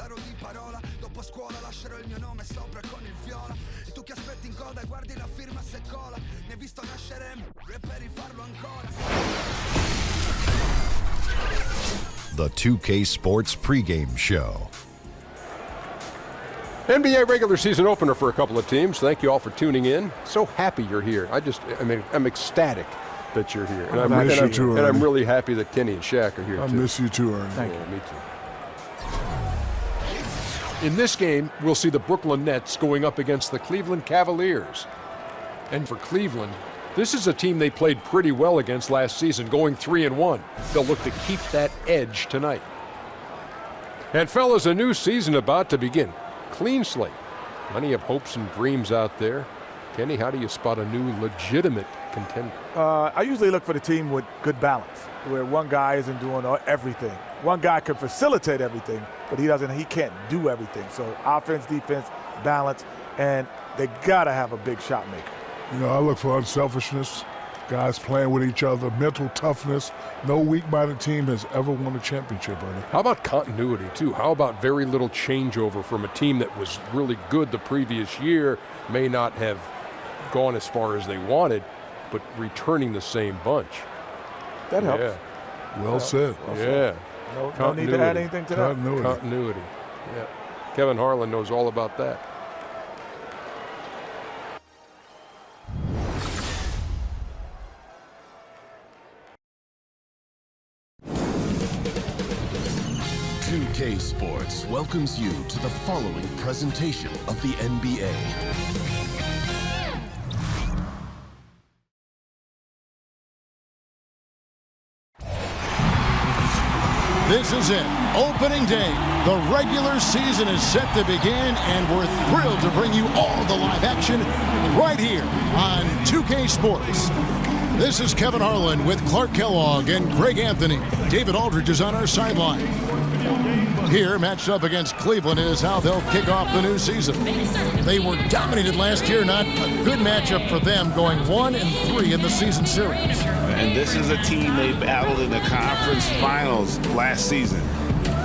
sarò di parola. Dopo scuola lascerò il mio nome sopra con il viola. E tu che aspetti in coda e guardi la firma se cola. Ne hai visto nascere e per rifarlo ancora. The 2K Sports pregame show. NBA regular season opener for a couple of teams. Thank you all for tuning in. So happy you're here. I'm ecstatic that you're here. And I'm really happy that Kenny and Shaq are here, too. I miss you too, Ernie. Thank you. Me too. In this game, we'll see the Brooklyn Nets going up against the Cleveland Cavaliers. And for Cleveland, this is a team they played pretty well against last season, going 3-1. They'll look to keep that edge tonight. And fellas, a new season about to begin. Clean slate. Plenty of hopes and dreams out there. Kenny, how do you spot a new legitimate contender? I usually look for the team with good balance, where one guy isn't doing everything. One guy can facilitate everything, but he can't do everything. So offense, defense, balance, and they gotta have a big shot maker. You know, I look for unselfishness, guys playing with each other, mental toughness. No weak-minded team has ever won a championship, Ernie. How about continuity, too? How about very little changeover from a team that was really good the previous year, may not have gone as far as they wanted, but returning the same bunch? That helps. Yeah. Well said. Yeah. No need to add anything to that. Continuity. Yeah. Kevin Harlan knows all about that. K Sports welcomes you to the following presentation of the NBA. This is it. Opening day. The regular season is set to begin, and we're thrilled to bring you all the live action right here on 2K Sports. This is Kevin Harlan with Clark Kellogg and Greg Anthony. David Aldridge is on our sideline. Here, matched up against Cleveland, is how they'll kick off the new season. They were dominated last year, not a good matchup for them, going 1-3 in the season series. And this is a team they battled in the conference finals last season,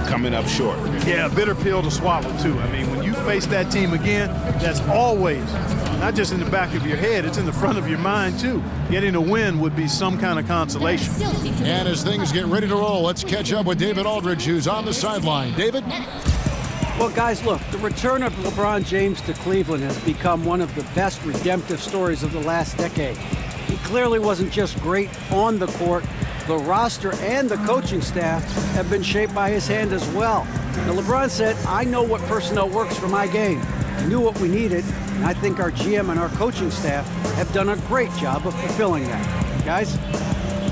coming up short. Yeah, a bitter pill to swallow, too. I mean, when you face that team again, that's always, not just in the back of your head, it's in the front of your mind, too. Getting a win would be some kind of consolation. And as things get ready to roll, let's catch up with David Aldridge, who's on the sideline. David? Well, guys, look, the return of LeBron James to Cleveland has become one of the best redemptive stories of the last decade. He clearly wasn't just great on the court. The roster and the coaching staff have been shaped by his hand as well. Now, LeBron said, I know what personnel works for my game. He knew what we needed, and I think our GM and our coaching staff have done a great job of fulfilling that. Guys?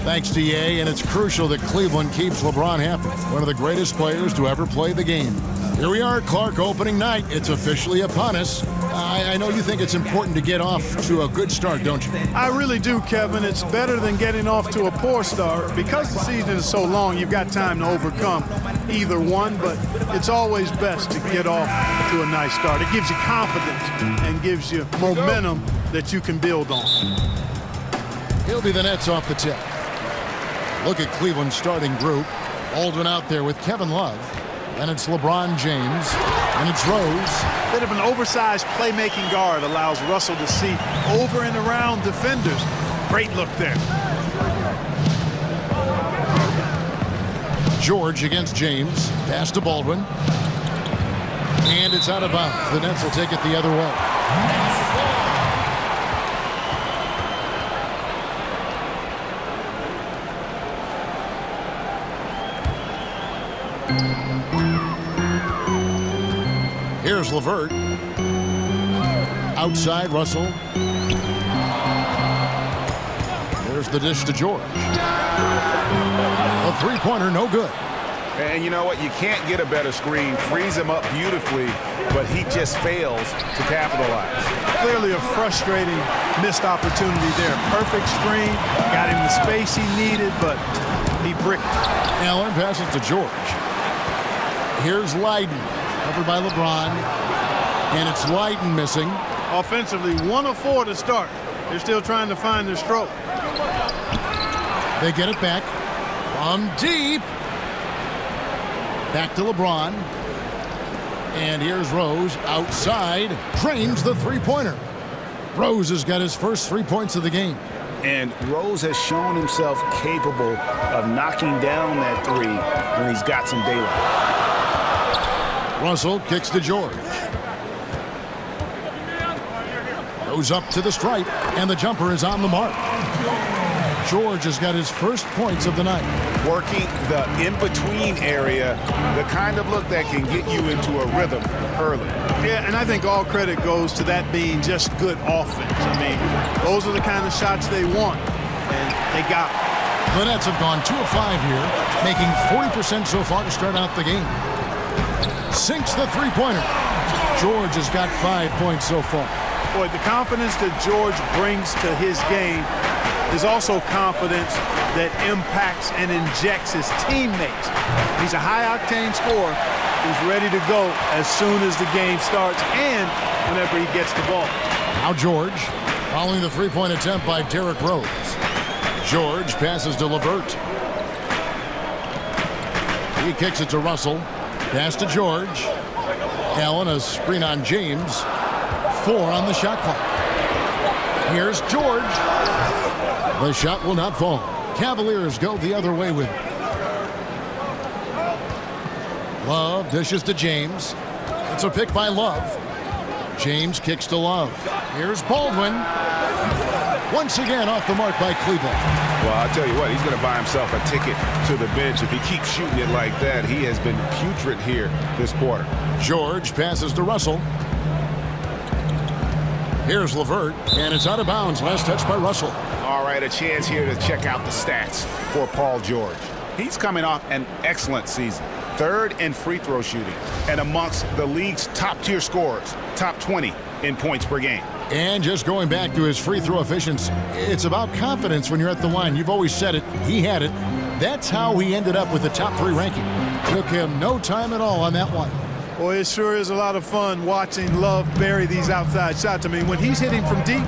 Thanks, D.A., and it's crucial that Cleveland keeps LeBron happy, one of the greatest players to ever play the game. Here we are, Clark, opening night. It's officially upon us. I know you think it's important to get off to a good start, don't you? I really do, Kevin. It's better than getting off to a poor start. Because the season is so long, you've got time to overcome either one, but it's always best to get off to a nice start. It gives you confidence and gives you momentum that you can build on. He'll be the Nets off the tip. Look at Cleveland's starting group. Aldrin out there with Kevin Love. And it's LeBron James. And it's Rose. Bit of an oversized playmaking guard allows Russell to see over and around defenders. Great look there. George against James. Pass to Baldwin. And it's out of bounds. The Nets will take it the other way. Here's LeVert. Outside, Russell. There's the dish to George. A three-pointer, no good. And you know what? You can't get a better screen. Frees him up beautifully, but he just fails to capitalize. Clearly a frustrating missed opportunity there. Perfect screen. Got him the space he needed, but he bricked. Allen passes to George. Here's Leiden. Covered by LeBron. And it's Leiden missing. Offensively, 1 of 4 to start. They're still trying to find their stroke. They get it back from deep. Back to LeBron. And here's Rose outside, drains the three-pointer. Rose has got his first 3 points of the game. And Rose has shown himself capable of knocking down that three when he's got some daylight. Russell kicks to George. Goes up to the stripe, and the jumper is on the mark. George has got his first points of the night. Working the in-between area, the kind of look that can get you into a rhythm early. Yeah, and I think all credit goes to that being just good offense. I mean, those are the kind of shots they want, and they got them. The Nets have gone 2 of 5 here, making 40% so far to start out the game. Sinks the three-pointer. George has got 5 points so far. Boy, the confidence that George brings to his game is also confidence that impacts and injects his teammates. He's a high-octane scorer who's ready to go as soon as the game starts and whenever he gets the ball. Now George, following the three-point attempt by Derrick Rose. George passes to LeVert. He kicks it to Russell. Pass to George. Allen, a screen on James. 4 on the shot clock. Here's George. The shot will not fall. Cavaliers go the other way with it. Love dishes to James. It's a pick by Love. James kicks to Love. Here's Baldwin. Once again off the mark by Cleveland. Well, I'll tell you what, he's going to buy himself a ticket to the bench. If he keeps shooting it like that, he has been putrid here this quarter. George passes to Russell. Here's LeVert, and it's out of bounds. Last touch by Russell. All right, a chance here to check out the stats for Paul George. He's coming off an excellent season. 3rd in free throw shooting and amongst the league's top-tier scorers, top 20 in points per game. And just going back to his free throw efficiency, it's about confidence when you're at the line. You've always said it. He had it. That's how he ended up with the top 3 ranking. Took him no time at all on that one. Boy, it sure is a lot of fun watching Love bury these outside shots. I mean, when he's hitting from deep,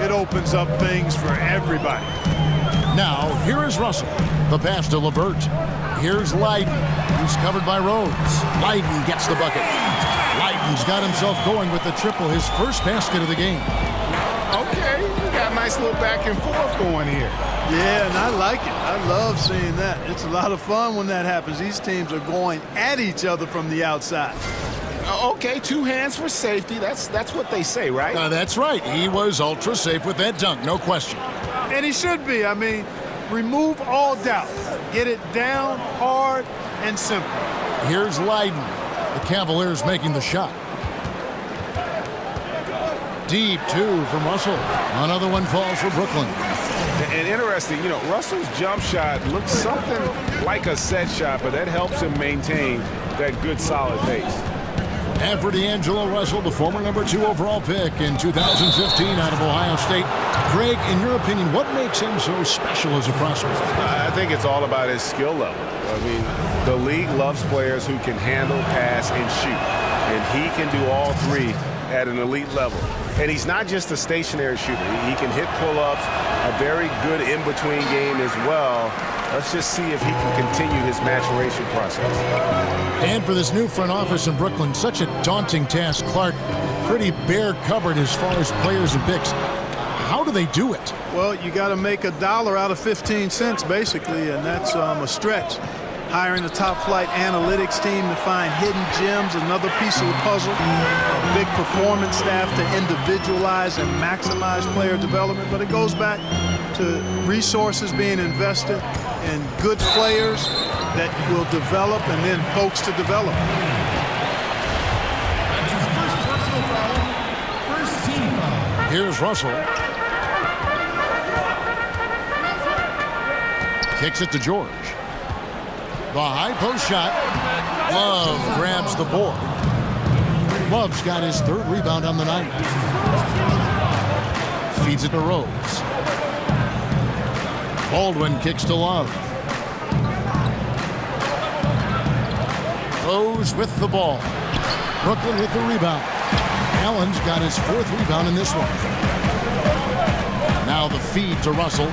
it opens up things for everybody. Now, here is Russell. The pass to LeVert. Here's Leiden, who's covered by Rose. Leiden gets the bucket. Leiden's got himself going with the triple, his first basket of the game. Okay, we got a nice little back and forth going here. Yeah, and I like it. I love seeing that. It's a lot of fun when that happens. These teams are going at each other from the outside. Okay, 2 hands for safety. That's what they say, right? That's right. He was ultra safe with that dunk, no question. And he should be. I mean, remove all doubt. Get it down, hard, and simple. Here's Leiden. The Cavaliers making the shot. Deep 2 from Russell. Another one falls for Brooklyn. And interesting, you know, Russell's jump shot looks something like a set shot, but that helps him maintain that good, solid base. And for D'Angelo Russell, the former number 2 overall pick in 2015 out of Ohio State. Greg, in your opinion, what makes him so special as a prospect? I think it's all about his skill level. I mean, the league loves players who can handle, pass, and shoot. And he can do all 3 at an elite level. And he's not just a stationary shooter. He can hit pull-ups, a very good in-between game as well. Let's just see if he can continue his maturation process. And for this new front office in Brooklyn, such a daunting task. Clark, pretty bare cupboard as far as players and picks. How do they do it? Well, you got to make $1 out of 15 cents, basically, and that's a stretch. Hiring a top-flight analytics team to find hidden gems, another piece of the puzzle. A big performance staff to individualize and maximize player development. But it goes back to resources being invested in good players that will develop and then folks to develop. Here's Russell. Kicks it to George. The high post shot. Love grabs the board. Love's got his 3rd rebound on the night. Feeds it to Rose. Baldwin kicks to Love. Rose with the ball. Brooklyn with the rebound. Allen's got his 4th rebound in this one. Now the feed to Russell.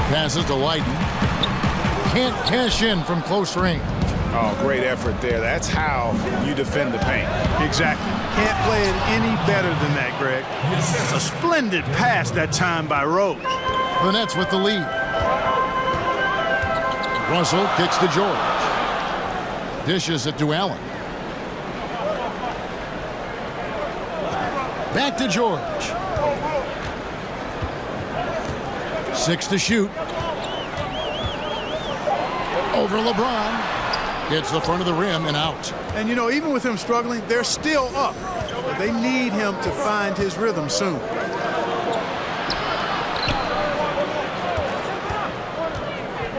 Passes to Leiden. Can't cash in from close range. Oh, great effort there. That's how you defend the paint. Exactly. Can't play it any better than that, Greg. It's a splendid pass that time by Rose. The Nets with the lead. Russell kicks to George. Dishes it to Allen. Back to George. 6 to shoot. Over LeBron. Hits the front of the rim and out. And, you know, even with him struggling, they're still up. But they need him to find his rhythm soon.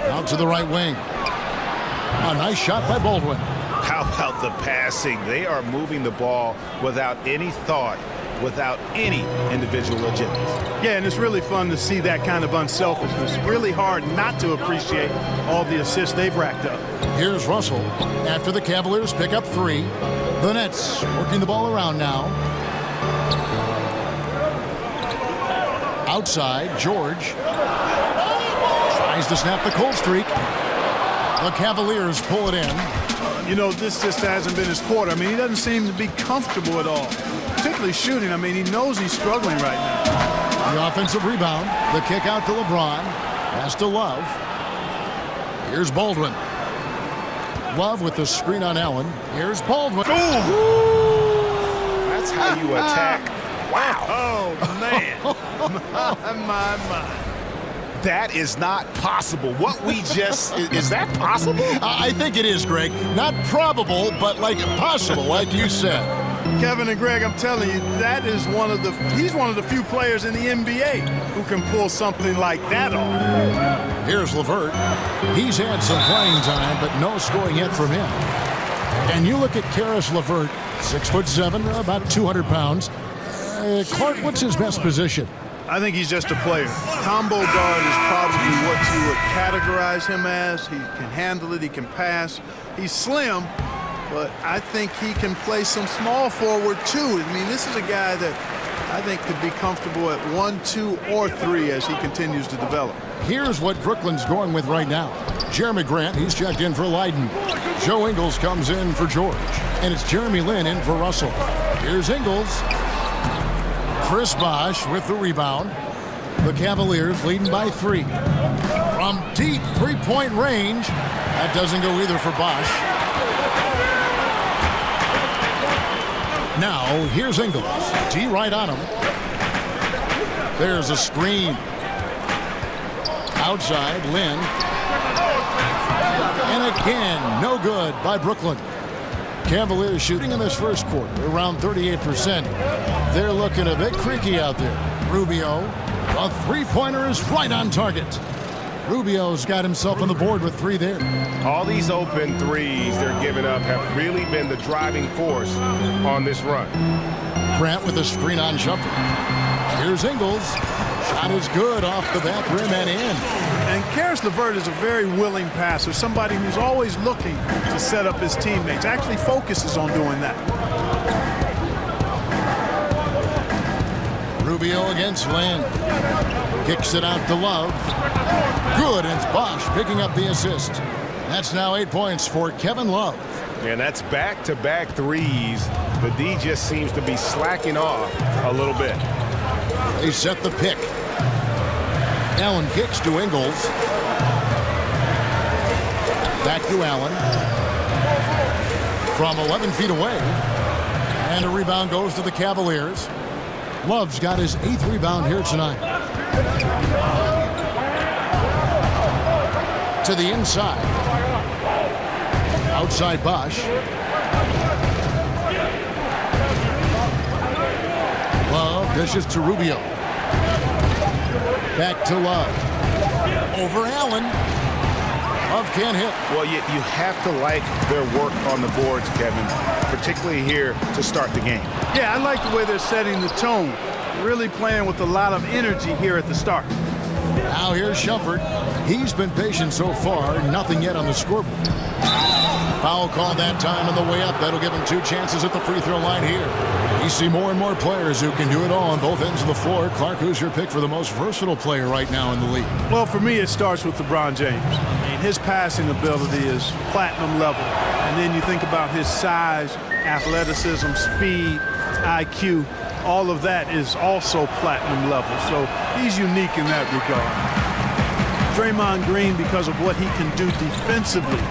Out to the right wing. A nice shot by Baldwin. How about the passing? They are moving the ball without any thought, without any individual agendas. Yeah, and it's really fun to see that kind of unselfishness. Really hard not to appreciate all the assists they've racked up. Here's Russell after the Cavaliers pick up 3. The Nets working the ball around now. Outside, George tries to snap the cold streak. The Cavaliers pull it in. You know, this just hasn't been his quarter. I mean, he doesn't seem to be comfortable at all. Particularly shooting. I mean, he knows he's struggling right now. The offensive rebound. The kick out to LeBron. Pass to Love. Here's Baldwin. Love with the screen on Allen. Here's Baldwin. That's how you attack. Wow. Oh, man. my. That is not possible. What we just, is that possible? I think it is, Greg. Not probable, but like possible, like you said. Kevin and Greg, I'm telling you, that is he's one of the few players in the NBA who can pull something like that off. Here's LeVert. He's had some playing time, but no scoring yet from him. And you look at Karis LeVert, 6'7", about 200 pounds. Clark, what's his best position? I think he's just a player. Combo guard is probably what you would categorize him as. He can handle it. He can pass. He's slim, but I think he can play some small forward too. I mean, this is a guy that I think could be comfortable at 1, 2, or 3 as he continues to develop. Here's what Brooklyn's going with right now. Jeremy Grant, he's checked in for Leiden. Joe Ingles comes in for George. And it's Jeremy Lin in for Russell. Here's Ingles. Chris Bosh with the rebound. The Cavaliers leading by 3. From deep three-point range. That doesn't go either for Bosh. Now, here's Ingles. T right on him. There's a screen. Outside, Lin. And again, no good by Brooklyn. Cavaliers shooting in this first quarter around 38%. They're looking a bit creaky out there. Rubio, a three-pointer is right on target. Rubio's got himself on the board with 3 there. All these open threes they're giving up have really been the driving force on this run. Grant with a screen on jumper. Here's Ingles. Shot is good off the back rim and in. And Karis LeVert is a very willing passer, somebody who's always looking to set up his teammates, actually focuses on doing that. Rubio against Lin. Kicks it out to Love. Good, and it's Bosh picking up the assist. That's now 8 points for Kevin Love. And that's back-to-back threes. The D just seems to be slacking off a little bit. They set the pick. Allen kicks to Ingles. Back to Allen. From 11 feet away. And a rebound goes to the Cavaliers. Love's got his 8th rebound here tonight. To the inside. Outside Bosh. Love dishes to Rubio. Back to Love. Over Allen. Love can't hit. Well, you have to like their work on the boards, Kevin, particularly here to start the game. Yeah, I like the way they're setting the tone. Really playing with a lot of energy here at the start. Now here's Shumpert. He's been patient so far. Nothing yet on the scoreboard. Foul call that time on the way up. That'll give him 2 chances at the free throw line here. You see more and more players who can do it all on both ends of the floor. Clark, who's your pick for the most versatile player right now in the league? Well, for me, it starts with LeBron James. I mean, his passing ability is platinum level. And then you think about his size, athleticism, speed, IQ. All of that is also platinum level. So he's unique in that regard. Draymond Green, because of what he can do defensively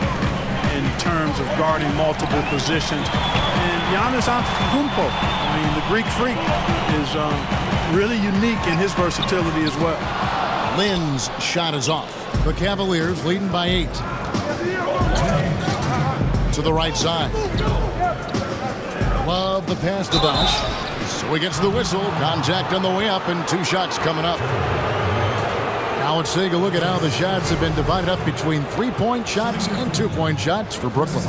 in terms of guarding multiple positions. And Giannis Antetokounmpo, I mean, the Greek freak, is really unique in his versatility as well. Lynn's shot is off. The Cavaliers leading by 8. To the right side. Love the pass to Bosh. So he gets the whistle. Contact on the way up and 2 shots coming up. Now let's take a look at how the shots have been divided up between 3-point shots and 2-point shots for Brooklyn.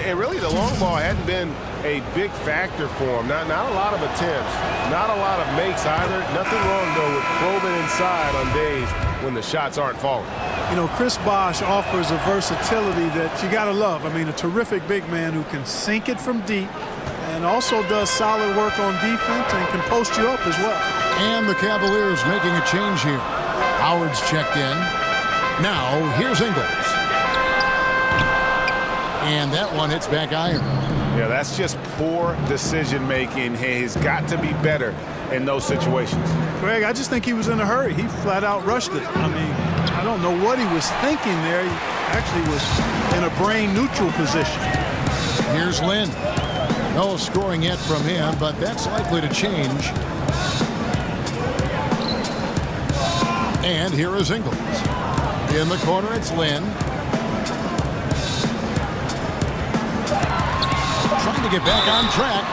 And really, the long ball hadn't been a big factor for him. Not a lot of attempts, not a lot of makes either. Nothing wrong, though, with probing inside on days when the shots aren't falling. You know, Chris Bosh offers a versatility that you got to love. I mean, a terrific big man who can sink it from deep and also does solid work on defense and can post you up as well. And the Cavaliers making a change here. Howard's checked in. Now, here's Ingles. And that one hits back iron. Yeah, that's just poor decision-making. He's got to be better in those situations. Greg, I just think he was in a hurry. He flat out rushed it. I mean, I don't know what he was thinking there. He actually was in a brain-neutral position. Here's Lynn. No scoring yet from him, but that's likely to change. And here is Ingles. In the corner, it's Lynn. Trying to get back on track.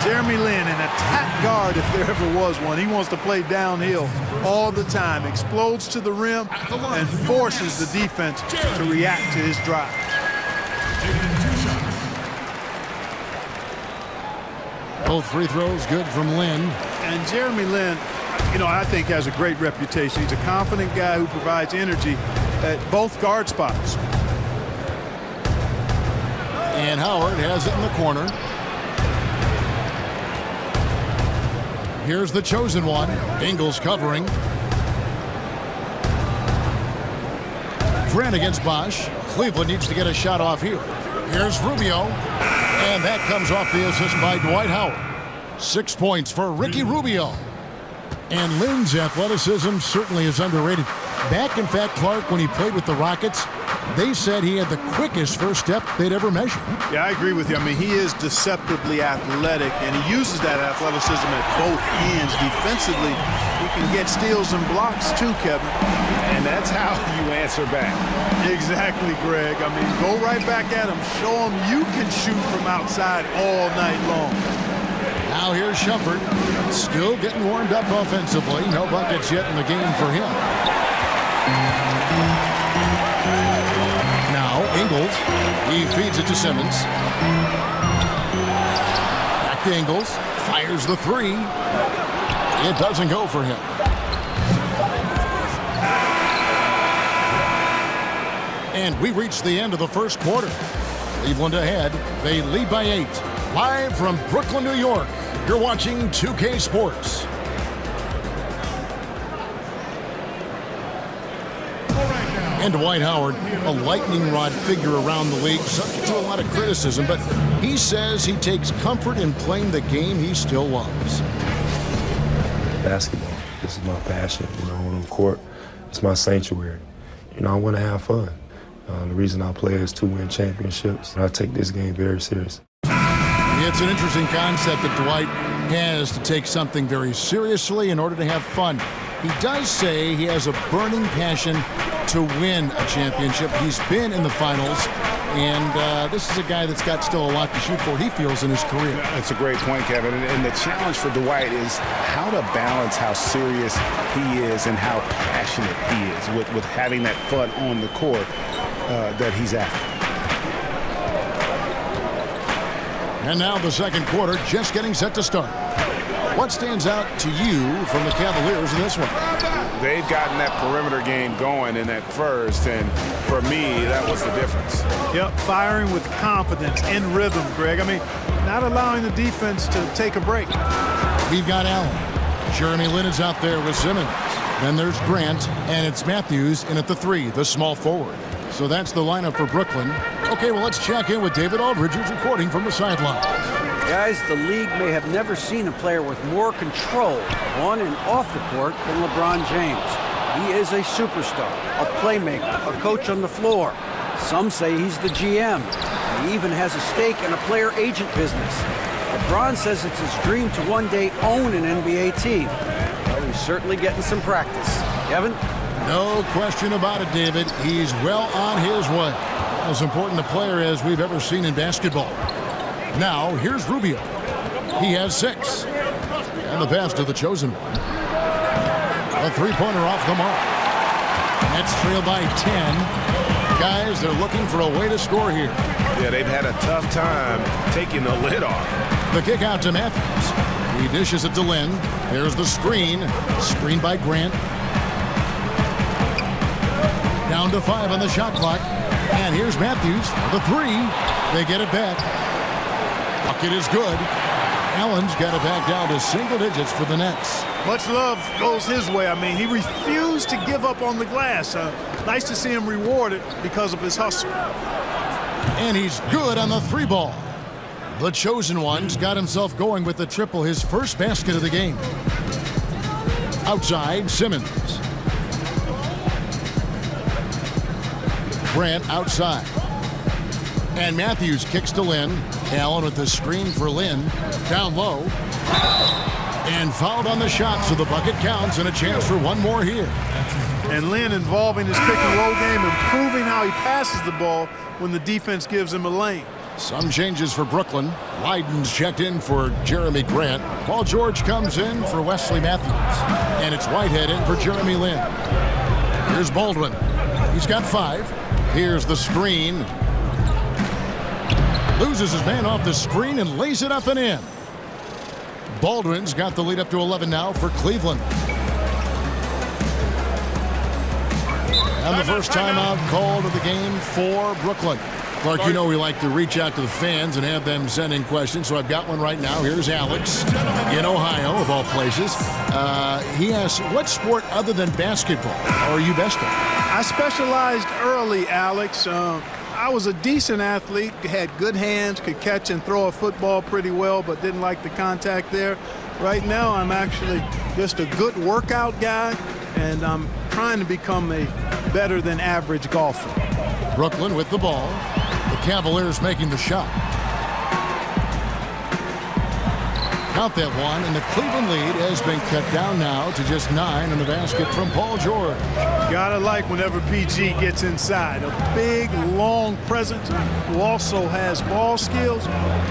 Jeremy Lin, an attack guard if there ever was one. He wants to play downhill all the time. Explodes to the rim and forces the defense to react to his drive. Both free throws good from Lin. And Jeremy Lin, you know, I think has a great reputation. He's a confident guy who provides energy at both guard spots. And Howard has it in the corner. Here's the chosen one. Ingles covering. Grant against Bosh. Cleveland needs to get a shot off here. Here's Rubio. And that comes off the assist by Dwight Howard. 6 points for Ricky Rubio. And Lynn's athleticism certainly is underrated. Back, in fact, Clark, when he played with the Rockets, they said he had the quickest first step they'd ever measured. Yeah, I agree with you. I mean, he is deceptively athletic, and he uses that athleticism at both ends. Defensively, he can get steals and blocks too, Kevin. And that's how you answer back. Exactly, Greg. I mean, go right back at him. Show him you can shoot from outside all night long. Now here's Shumpert, still getting warmed up offensively. No buckets yet in the game for him. Now Ingles, he feeds it to Simmons. Back to Ingles, fires the 3. It doesn't go for him. And we reach the end of the first quarter. Cleveland ahead. They lead by 8. Live from Brooklyn, New York, you're watching 2K Sports. And Dwight Howard, a lightning rod figure around the league, subject to a lot of criticism, but he says he takes comfort in playing the game he still loves. Basketball, this is my passion, on the court, it's my sanctuary. I want to have fun. The reason I play is to win championships. I take this game very serious. It's an interesting concept that Dwight has to take something very seriously in order to have fun. He does say he has a burning passion to win a championship. He's been in the finals, and this is a guy that's got still a lot to shoot for, he feels, in his career. That's a great point, Kevin. And the challenge for Dwight is how to balance how serious he is and how passionate he is with having that fun on the court that he's after. And now the second quarter just getting set to start. What stands out to you from the Cavaliers in this one? They've gotten that perimeter game going in that first, and for me, that was the difference. Yep, firing with confidence, in rhythm, Greg. I mean, not allowing the defense to take a break. We've got Allen. Jeremy Lin is out there with Simmons. Then there's Grant, and it's Matthews in at the 3, the small forward. So that's the lineup for Brooklyn. Okay, well, let's check in with David Aldridge, who's reporting from the sideline. Guys, the league may have never seen a player with more control on and off the court than LeBron James. He is a superstar, a playmaker, a coach on the floor. Some say he's the GM. He even has a stake in a player agent business. LeBron says it's his dream to one day own an NBA team. Well, he's certainly getting some practice. Kevin? No question about it, David. He's well on his way. As important a player as we've ever seen in basketball. Now, here's Rubio. He has 6. And the pass to the chosen one. A three-pointer off the mark. Nets trail by 10. Guys, they're looking for a way to score here. Yeah, they've had a tough time taking the lid off. The kick out to Matthews. He dishes it to Lynn. There's the screen. Screen by Grant. Down to 5 on the shot clock. And here's Matthews for the 3. They get it back. Bucket is good. Allen's got it back down to single digits for the Nets. Much love goes his way. I mean, he refused to give up on the glass. Nice to see him rewarded because of his hustle. And he's good on the 3 ball. The chosen one's got himself going with the triple, his first basket of the game. Outside, Simmons. Grant outside. And Matthews kicks to Lynn. Allen with the screen for Lynn. Down low. And fouled on the shot, so the bucket counts and a chance for one more here. And Lynn involving his pick and roll game, improving how he passes the ball when the defense gives him a lane. Some changes for Brooklyn. Leiden's checked in for Jeremy Grant. Paul George comes in for Wesley Matthews. And it's Whitehead in for Jeremy Lin. Here's Baldwin. He's got 5. Here's the screen. Loses his man off the screen and lays it up and in. Baldwin's got the lead up to 11 now for Cleveland. And the first timeout called of the game for Brooklyn. Clark, you know we like to reach out to the fans and have them send in questions, so I've got one right now. Here's Alex in Ohio, of all places. He asks, what sport other than basketball are you best at? I specialized early, Alex. I was a decent athlete, had good hands, could catch and throw a football pretty well, but didn't like the contact there. Right now, I'm actually just a good workout guy, and I'm trying to become a better than average golfer. Brooklyn with the ball. The Cavaliers making the shot. Count that one, and the Cleveland lead has been cut down now to just 9 in the basket from Paul George. Gotta like whenever PG gets inside. A big, long presence who also has ball skills.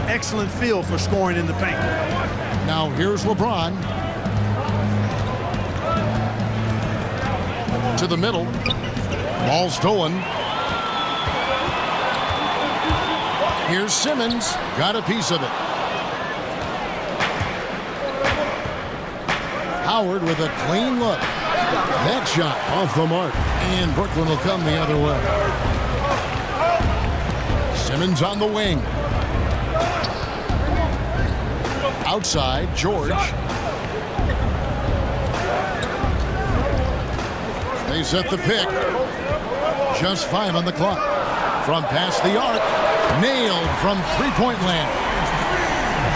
Excellent feel for scoring in the paint. Now here's LeBron. To the middle. Ball stolen. Here's Simmons. Got a piece of it. Howard with a clean look. That shot off the mark. And Brooklyn will come the other way. Simmons on the wing. Outside, George. They set the pick. Just 5 on the clock. From past the arc. Nailed from three-point land.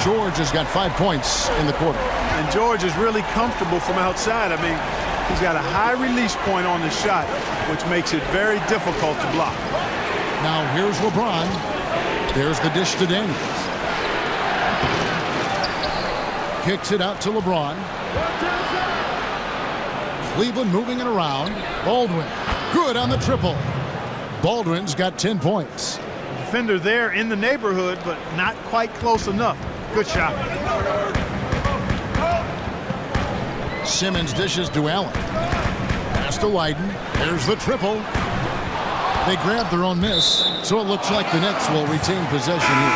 George has got 5 points in the quarter. And George is really comfortable from outside. I mean, he's got a high release point on the shot, which makes it very difficult to block. Now here's LeBron. There's the dish to Daniels. Kicks it out to LeBron. Cleveland moving it around. Baldwin. Good on the triple. Baldwin's got 10 points. Defender there in the neighborhood, but not quite close enough. Good shot. Simmons dishes to Allen. Pass to Leiden. There's the triple. They grab their own miss, so it looks like the Nets will retain possession here.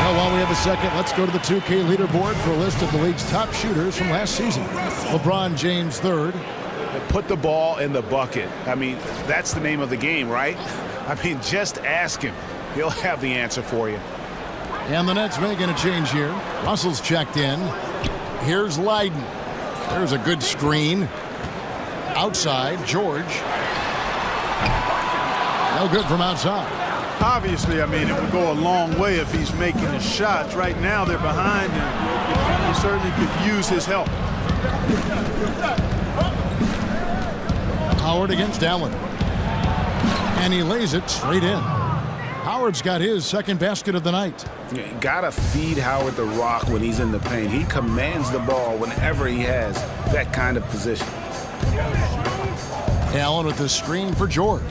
Well, while we have a second, let's go to the 2K leaderboard for a list of the league's top shooters from last season. LeBron James third. Put the ball in the bucket. I mean, that's the name of the game, right? I mean, just ask him. He'll have the answer for you. And the Nets making a change here. Russell's checked in. Here's Leiden. There's a good screen. Outside, George. No good from outside. Obviously, I mean, it would go a long way if he's making his shots. Right now, they're behind, and he certainly could use his help. Howard against Allen. And he lays it straight in. Howard's got his second basket of the night. You gotta feed Howard the rock when he's in the paint. He commands the ball whenever he has that kind of position. Allen with the screen for George.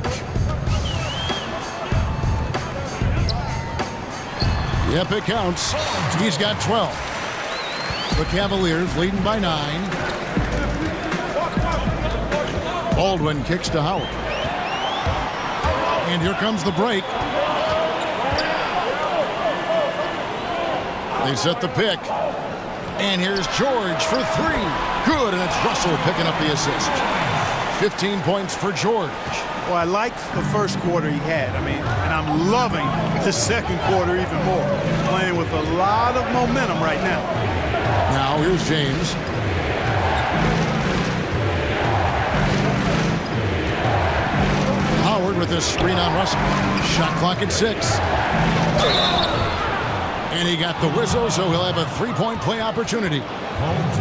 Yep, it counts. He's got 12. The Cavaliers leading by 9. Baldwin kicks to Howard. And here comes the break. They set the pick. And here's George for 3. Good, and it's Russell picking up the assist. 15 points for George. Well, I liked the first quarter he had. I mean, and I'm loving the second quarter even more. Playing with a lot of momentum right now. Now here's James. Howard with this screen on Russell. Shot clock at 6. And he got the whistle, so he'll have a 3-point play opportunity.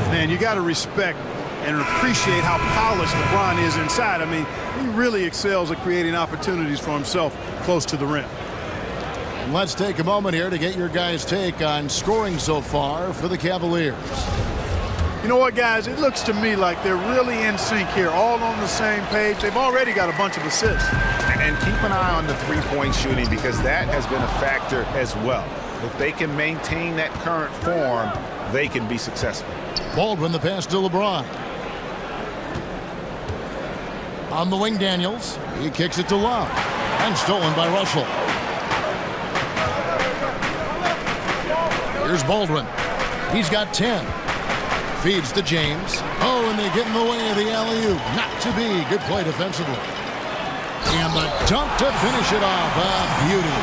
Man, you got to respect and appreciate how polished LeBron is inside. I mean, he really excels at creating opportunities for himself close to the rim. And let's take a moment here to get your guys' take on scoring so far for the Cavaliers. You know what, guys? It looks to me like they're really in sync here, all on the same page. They've already got a bunch of assists. And keep an eye on the three-point shooting, because that has been a factor as well. If they can maintain that current form, they can be successful. Baldwin the pass to LeBron. On the wing, Daniels. He kicks it to Love. And stolen by Russell. Here's Baldwin. He's got 10. Feeds to James. Oh, and they get in the way of the alley-oop. Not to be. Good play defensively. And the dunk to finish it off. A beauty.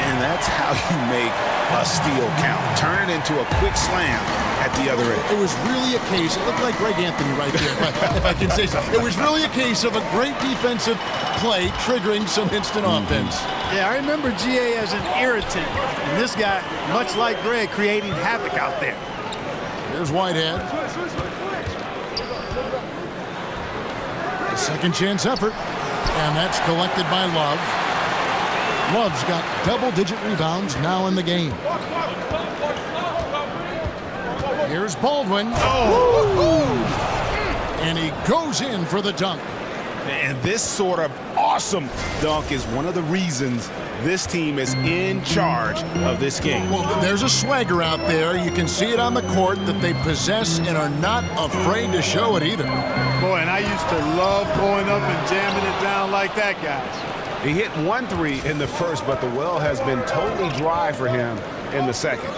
And that's how you make a steal count. Turn it into a quick slam at the other end. It was really a case, it looked like Greg Anthony right there, if I can say so. It was really a case of a great defensive play triggering some instant offense. Yeah, I remember GA as an irritant. And this guy, much like Greg, creating havoc out there. Here's Whitehead. A second chance effort. And that's collected by Love. Love's got double-digit rebounds now in the game. Here's Baldwin. Oh! And he goes in for the dunk. And this sort of awesome dunk is one of the reasons this team is in charge of this game. Well, there's a swagger out there. You can see it on the court that they possess and are not afraid to show it either. Boy, and I used to love going up and jamming it down like that, guys. He hit 1 3 in the first, but the well has been totally dry for him in the second.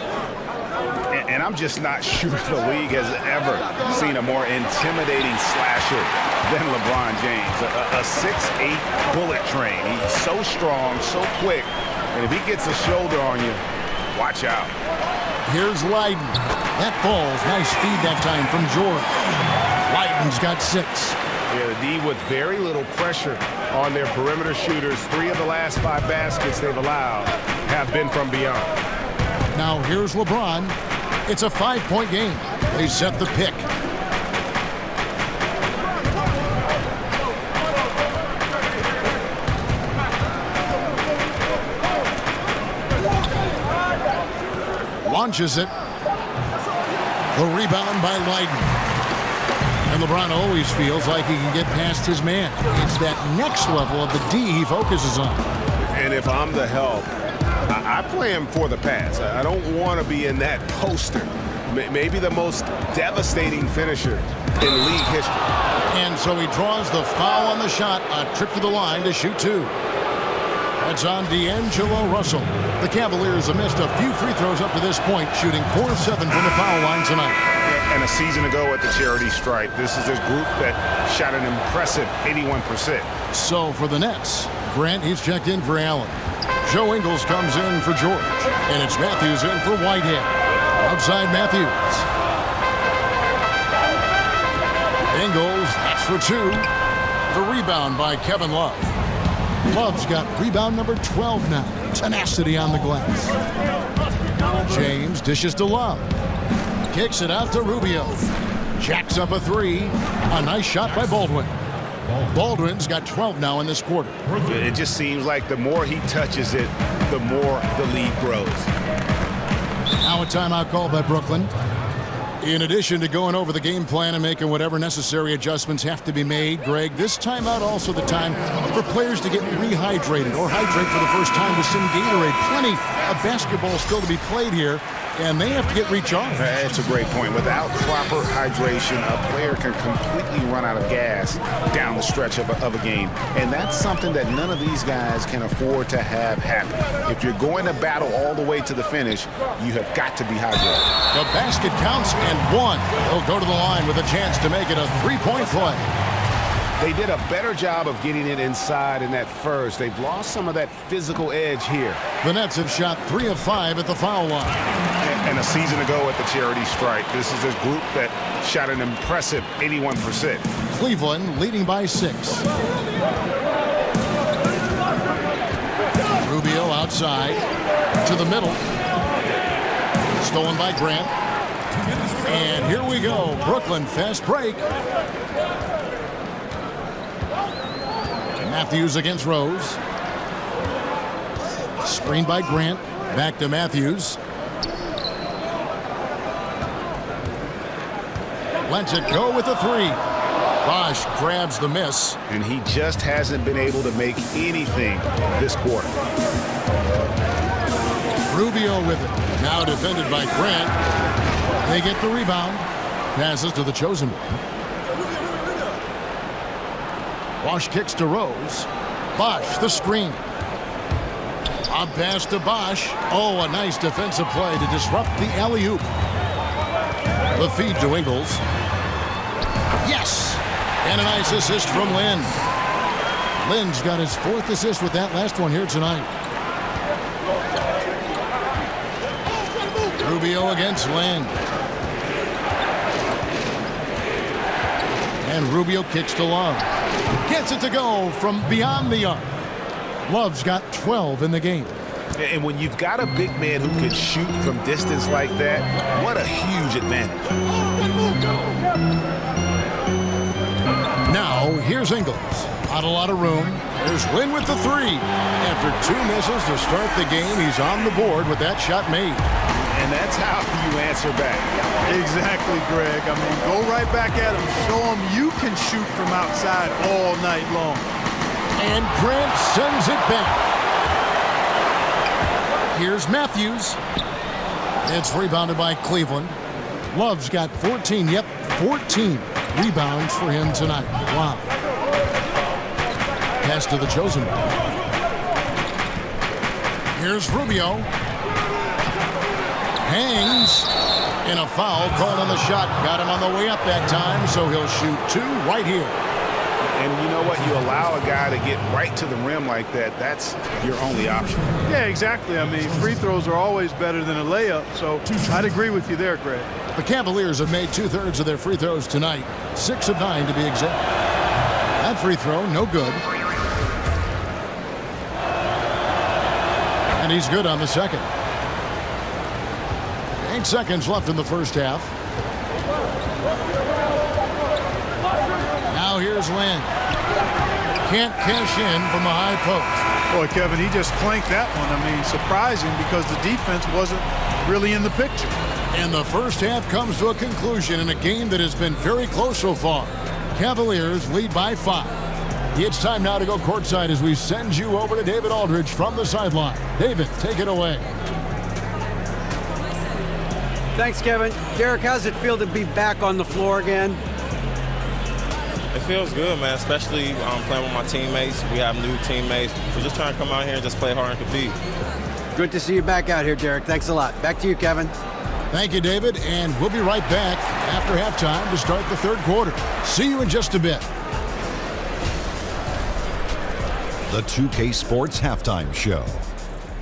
And I'm just not sure the league has ever seen a more intimidating slasher than LeBron James. A 6'8" bullet train. He's so strong, so quick. And if he gets a shoulder on you, watch out. Here's Leiden. That falls. Nice feed that time from George. Leiden's got 6. Yeah, the D with very little pressure on their perimeter shooters. 3 of the last 5 baskets they've allowed have been from beyond. Now here's LeBron. It's a 5-point game. They set the pick. Launches it. The rebound by Leiden. And LeBron always feels like he can get past his man. It's that next level of the D he focuses on. And if I'm the help, I play him for the pass. I don't want to be in that poster. Maybe the most devastating finisher in league history. And so he draws the foul on the shot. A trip to the line to shoot 2. That's on D'Angelo Russell. The Cavaliers have missed a few free throws up to this point, shooting 4-7 from the foul line tonight. And a season ago at the charity stripe, this is a group that shot an impressive 81%. So for the Nets, Grant, he's checked in for Allen. Joe Ingles comes in for George. And it's Matthews in for Whitehead. Outside Matthews. Ingles, that's for 2. The rebound by Kevin Love. Love's got rebound number 12 now. Tenacity on the glass. James dishes to Love. Kicks it out to Rubio. Jacks up a 3. A nice shot by Baldwin. Baldwin's got 12 now in this quarter. It just seems like the more he touches it, the more the lead grows. Now a timeout call by Brooklyn. In addition to going over the game plan and making whatever necessary adjustments have to be made, Greg, this timeout also the time for players to get rehydrated or hydrate for the first time with some Gatorade. Plenty of basketball still to be played here, and they have to get recharged. That's a great point. Without proper hydration, a player can completely run out of gas down the stretch of a game. And that's something that none of these guys can afford to have happen. If you're going to battle all the way to the finish, you have got to be hydrated. The basket counts and 1. They'll go to the line with a chance to make it a 3-point play. They did a better job of getting it inside in that first. They've lost some of that physical edge here. The Nets have shot 3 of 5 at the foul line. And a season ago at the charity stripe, this is a group that shot an impressive 81%. Cleveland leading by 6. Rubio outside to the middle. Stolen by Grant. And here we go. Brooklyn fast break. Matthews against Rose. Screen by Grant. Back to Matthews. Lets it go with a 3. Bosh grabs the miss. And he just hasn't been able to make anything this quarter. Rubio with it. Now defended by Grant. They get the rebound. Passes to the chosen one. Bosh kicks to Rose. Bosh the screen. A pass to Bosh. Oh, a nice defensive play to disrupt the alley-oop. The feed to Ingles. Yes! And a nice assist from Lynn. Lynn's got his 4th assist with that last one here tonight. Rubio against Lynn. And Rubio kicks to Love. Gets it to go from beyond the arc. Love's got 12 in the game. And when you've got a big man who can shoot from distance like that, what a huge advantage. Now, here's Ingles. Not a lot of room. There's Lynn with the 3. After 2 misses to start the game, he's on the board with that shot made. And that's how you answer back. Exactly, Greg. I mean, go right back at him. Show him you can shoot from outside all night long. And Grant sends it back. Here's Matthews. It's rebounded by Cleveland. Love's got 14. Yep, 14 rebounds for him tonight. Wow. Pass to the chosen one. Here's Rubio. Hangs. And a foul called on the shot. Got him on the way up that time, so he'll shoot 2 right here. And you know what? You allow a guy to get right to the rim like that, that's your only option. Yeah, exactly. I mean, free throws are always better than a layup, so I'd agree with you there, Greg. The Cavaliers have made 2/3 of their free throws tonight. 6 of 9 to be exact. That free throw, no good. And he's good on the second. 8 seconds left in the first half. Now here's Lynn. Can't cash in from the high post. Boy, Kevin, he just clanked that one. I mean, surprising because the defense wasn't really in the picture. And the first half comes to a conclusion in a game that has been very close so far. Cavaliers lead by 5. It's time now to go courtside as we send you over to David Aldridge from the sideline. David, take it away. Thanks, Kevin. Derek, how's it feel to be back on the floor again? It feels good, man, especially playing with my teammates. We have new teammates. We're just trying to come out here and just play hard and compete. Good to see you back out here, Derek. Thanks a lot. Back to you, Kevin. Thank you, David, and we'll be right back after halftime to start the third quarter. See you in just a bit. The 2K Sports Halftime Show.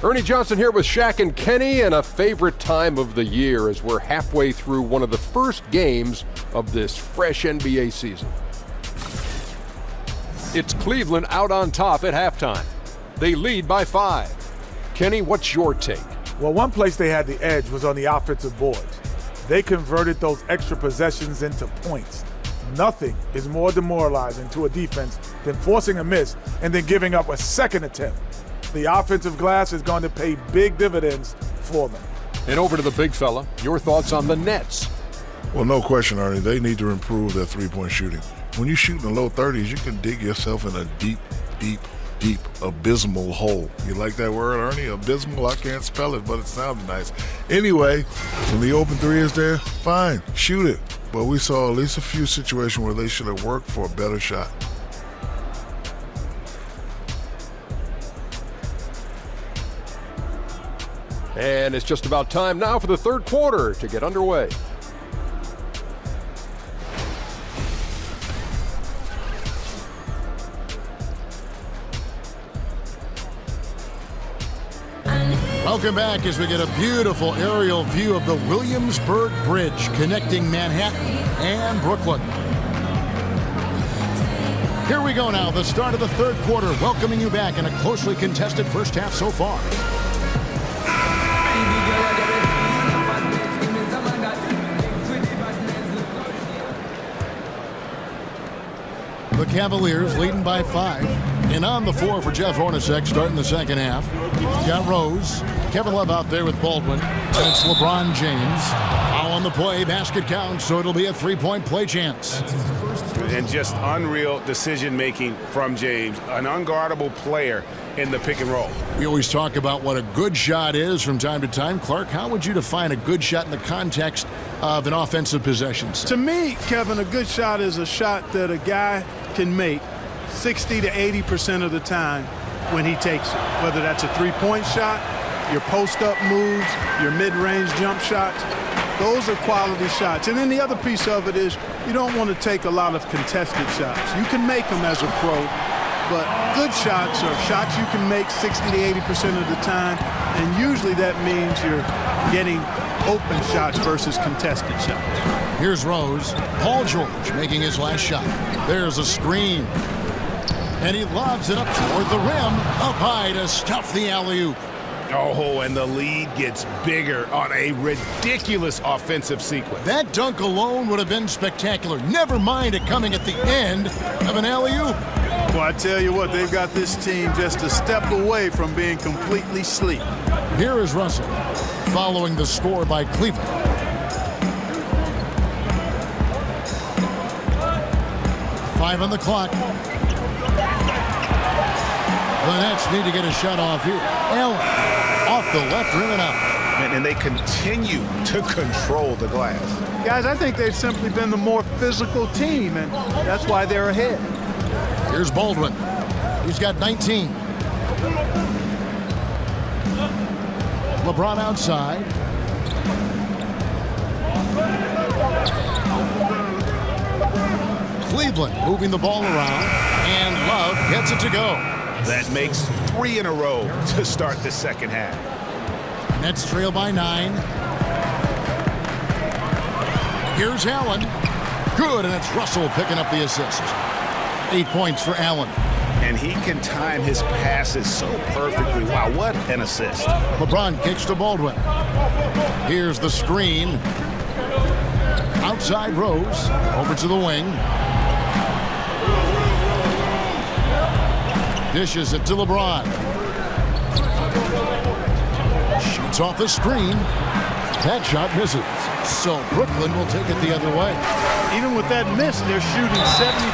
Ernie Johnson here with Shaq and Kenny, and a favorite time of the year as we're halfway through one of the first games of this fresh NBA season. It's Cleveland out on top at halftime. They lead by 5. Kenny, what's your take? Well, one place they had the edge was on the offensive boards. They converted those extra possessions into points. Nothing is more demoralizing to a defense than forcing a miss and then giving up a second attempt. The offensive glass is going to pay big dividends for them. And over to the big fella, your thoughts on the Nets? Well, no question, Ernie. They need to improve their three-point shooting. When you shoot in the low 30s, you can dig yourself in a deep, abysmal hole. You like that word, Ernie? Abysmal? I can't spell it, but it sounds nice. Anyway, when the open three is there, fine, shoot it. But we saw at least a few situations where they should have worked for a better shot. And it's just about time now for the third quarter to get underway. Welcome back as we get a beautiful aerial view of the Williamsburg Bridge connecting Manhattan and Brooklyn. Here we go now, the start of the third quarter, welcoming you back in a closely contested first half so far. The Cavaliers leading by 5. And on the floor for Jeff Hornacek starting the second half. Got Rose. Kevin Love out there with Baldwin. And it's LeBron James. All on the play. Basket counts, so it'll be a three-point play chance. And just unreal decision-making from James. An unguardable player in the pick and roll. We always talk about what a good shot is from time to time. Clark, how would you define a good shot in the context of an offensive possession? To me, Kevin, a good shot is a shot that a guy can make 60 to 80% of the time when he takes it. Whether that's a three-point shot, your post-up moves, your mid-range jump shots, those are quality shots. And then the other piece of it is you don't want to take a lot of contested shots. You can make them as a pro, but good shots are shots you can make 60 to 80% of the time, and usually that means you're getting open shots versus contested shots. Here's Rose. Paul George making his last shot. There's a screen. And he lobs it up toward the rim, up high to stuff the alley-oop. Oh, and the lead gets bigger on a ridiculous offensive sequence. That dunk alone would have been spectacular. Never mind it coming at the end of an alley-oop. Well, I tell you what, they've got this team just a step away from being completely asleep. Here is Russell, following the score by Cleveland. Five on the clock. The Nets need to get a shot off here. Allen off the left rim and out. And they continue to control the glass. Guys, I think they've simply been the more physical team, and that's why they're ahead. Here's Baldwin. He's got 19. LeBron outside. Cleveland moving the ball around, and Love gets it to go. That makes 3 in a row to start the second half. Nets trail by 9. Here's Allen. Good, and it's Russell picking up the assist. 8 points for Allen. And he can time his passes so perfectly. Wow, what an assist. LeBron kicks to Baldwin. Here's the screen. Outside Rose. Over to the wing. Dishes it to LeBron. Shoots off the screen. That shot misses. So Brooklyn will take it the other way. Even with that miss, they're shooting 75%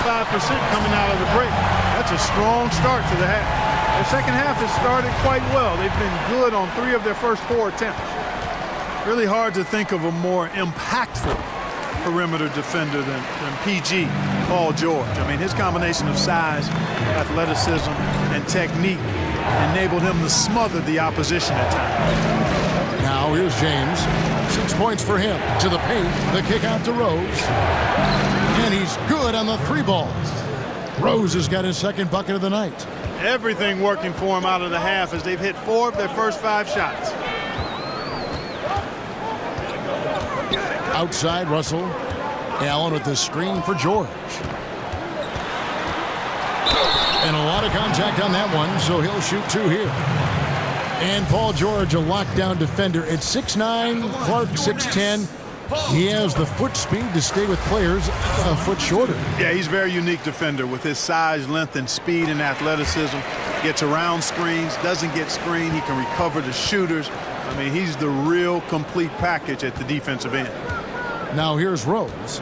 coming out of the break. That's a strong start to the half. Their second half has started quite well. They've been good on 3 of their first 4 attempts. Really hard to think of a more impactful perimeter defender than PG, Paul George. I mean, his combination of size, athleticism, and technique enabled him to smother the opposition at times. Now here's James. 6 points for him. To the paint. The kick out to Rose. And he's good on the 3 ball. Rose has got his second bucket of the night. Everything working for him out of the half as they've hit 4 of their first 5 shots. Outside Russell. Allen with the screen for George. And a lot of contact on that one, so he'll shoot 2 here. And Paul George, a lockdown defender at 6'9", Clark 6'10". He has the foot speed to stay with players a foot shorter. Yeah, he's a very unique defender with his size, length, and speed and athleticism. Gets around screens, doesn't get screened. He can recover the shooters. I mean, he's the real complete package at the defensive end. Now here's Rose.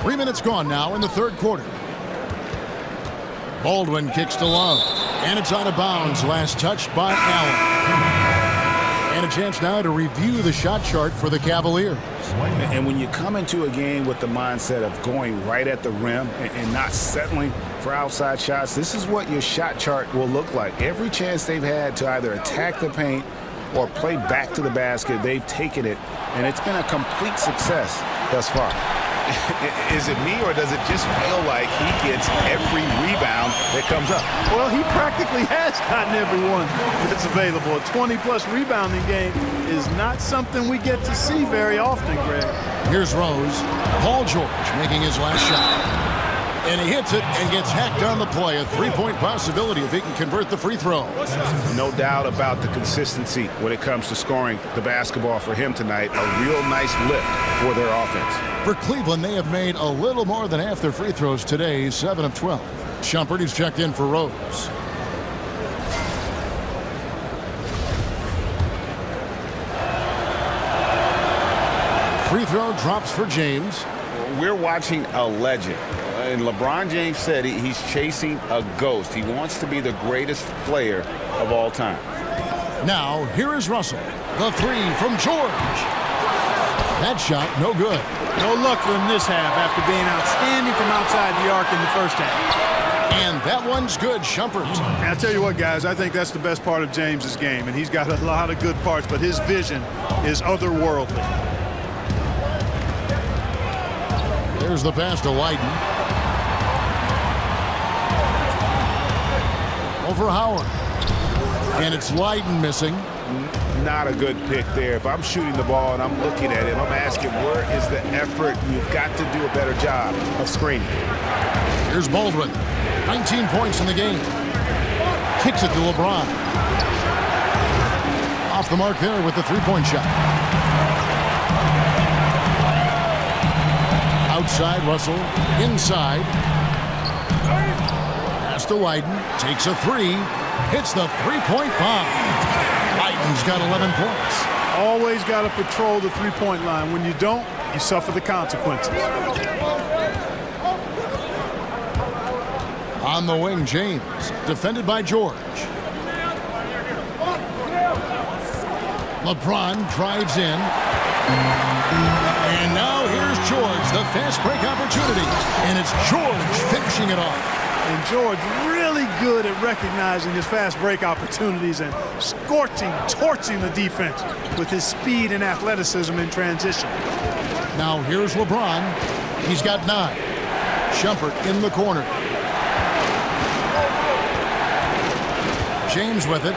3 minutes gone now in the third quarter. Baldwin kicks to Love, and it's out of bounds. Last touched by Allen. And a chance now to review the shot chart for the Cavaliers. And when you come into a game with the mindset of going right at the rim and not settling for outside shots, this is what your shot chart will look like. Every chance they've had to either attack the paint or play back to the basket, they've taken it, and it's been a complete success thus far. Is it me, or does it just feel like he gets every rebound that comes up? Well, he practically has gotten everyone that's available. A 20-plus rebounding game is not something we get to see very often, Greg. Here's Rose. Paul George making his last shot. And he hits it and gets hacked on the play. A three-point possibility if he can convert the free throw. No doubt about the consistency when it comes to scoring the basketball for him tonight. A real nice lift for their offense. For Cleveland, they have made a little more than half their free throws today, 7 of 12. Shumpert, who's checked in for Rose. Free throw drops for James. We're watching a legend. And LeBron James said he's chasing a ghost. He wants to be the greatest player of all time. Now, here is Russell. The three from George. That shot, no good. No luck for him this half after being outstanding from outside the arc in the first half. And that one's good, Shumpert. And I'll tell you what, guys, I think that's the best part of James's game. And he's got a lot of good parts, but his vision is otherworldly. There's the pass to Leiden. Over Howard. And it's Leiden missing. Not a good pick there. If I'm shooting the ball and I'm looking at it, I'm asking, where is the effort? You've got to do a better job of screening. Here's Baldwin. 19 points in the game. Kicks it to LeBron. Off the mark there with the three-point shot. Outside, Russell. Inside. Pass to Leiden. Takes a three. Hits the three-point bomb. Leiden's got 11 points. Always got to patrol the three-point line. When you don't, you suffer the consequences. On the wing, James. Defended by George. LeBron drives in. And now here's George, the fast break opportunity. And it's George finishing it off. And George really good at recognizing his fast break opportunities and torching the defense with his speed and athleticism in transition. Now here's LeBron. He's got 9. Shumpert in the corner. James with it.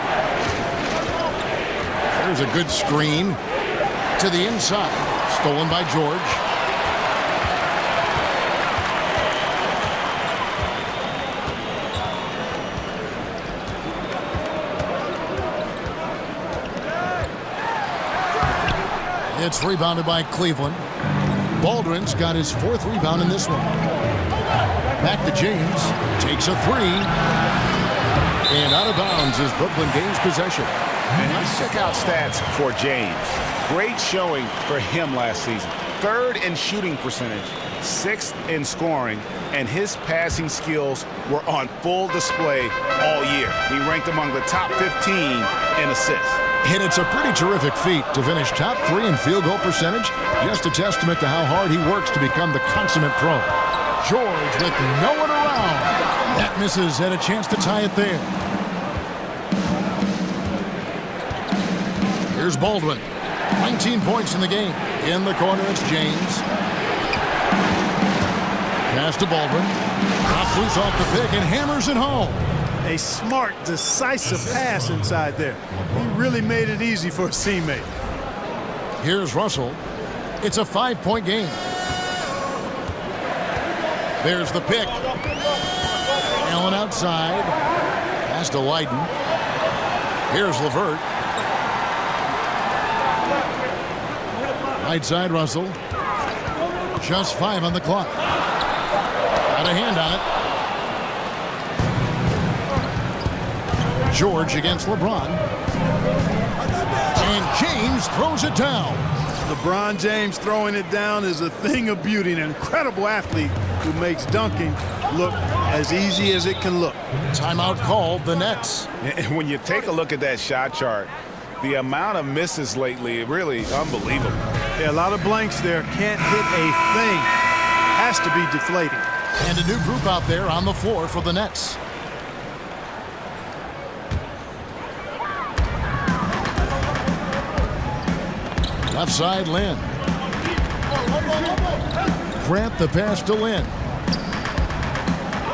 There's a good screen to the inside. Stolen by George. It's rebounded by Cleveland. Baldwin's got his 4th rebound in this one. Back to James. Takes a three. And out of bounds as Brooklyn gains possession. And let's check out stats for James. Great showing for him last season. 3rd in shooting percentage, 6th in scoring, and his passing skills were on full display all year. He ranked among the top 15 in assists. And it's a pretty terrific feat to finish top 3 in field goal percentage. Just a testament to how hard he works to become the consummate pro. George with no one around. That misses, and a chance to tie it there. Here's Baldwin. 19 points in the game. In the corner, it's James. Pass to Baldwin. Drops loose off the pick and hammers it home. A smart, decisive pass inside there. He really made it easy for his teammate. Here's Russell. It's a 5-point game. There's the pick. Allen outside. Pass to Leiden. Here's LeVert. Right side Russell. Just 5 on the clock. Got a hand on it. George against LeBron. And James throws it down. LeBron James throwing it down is a thing of beauty. An incredible athlete who makes dunking look as easy as it can look. Timeout called the Nets. And when you take a look at that shot chart, the amount of misses lately, really unbelievable. Yeah, a lot of blanks there. Can't hit a thing. Has to be deflating. And a new group out there on the floor for the Nets. Left side, Lynn. Grant the pass to Lynn.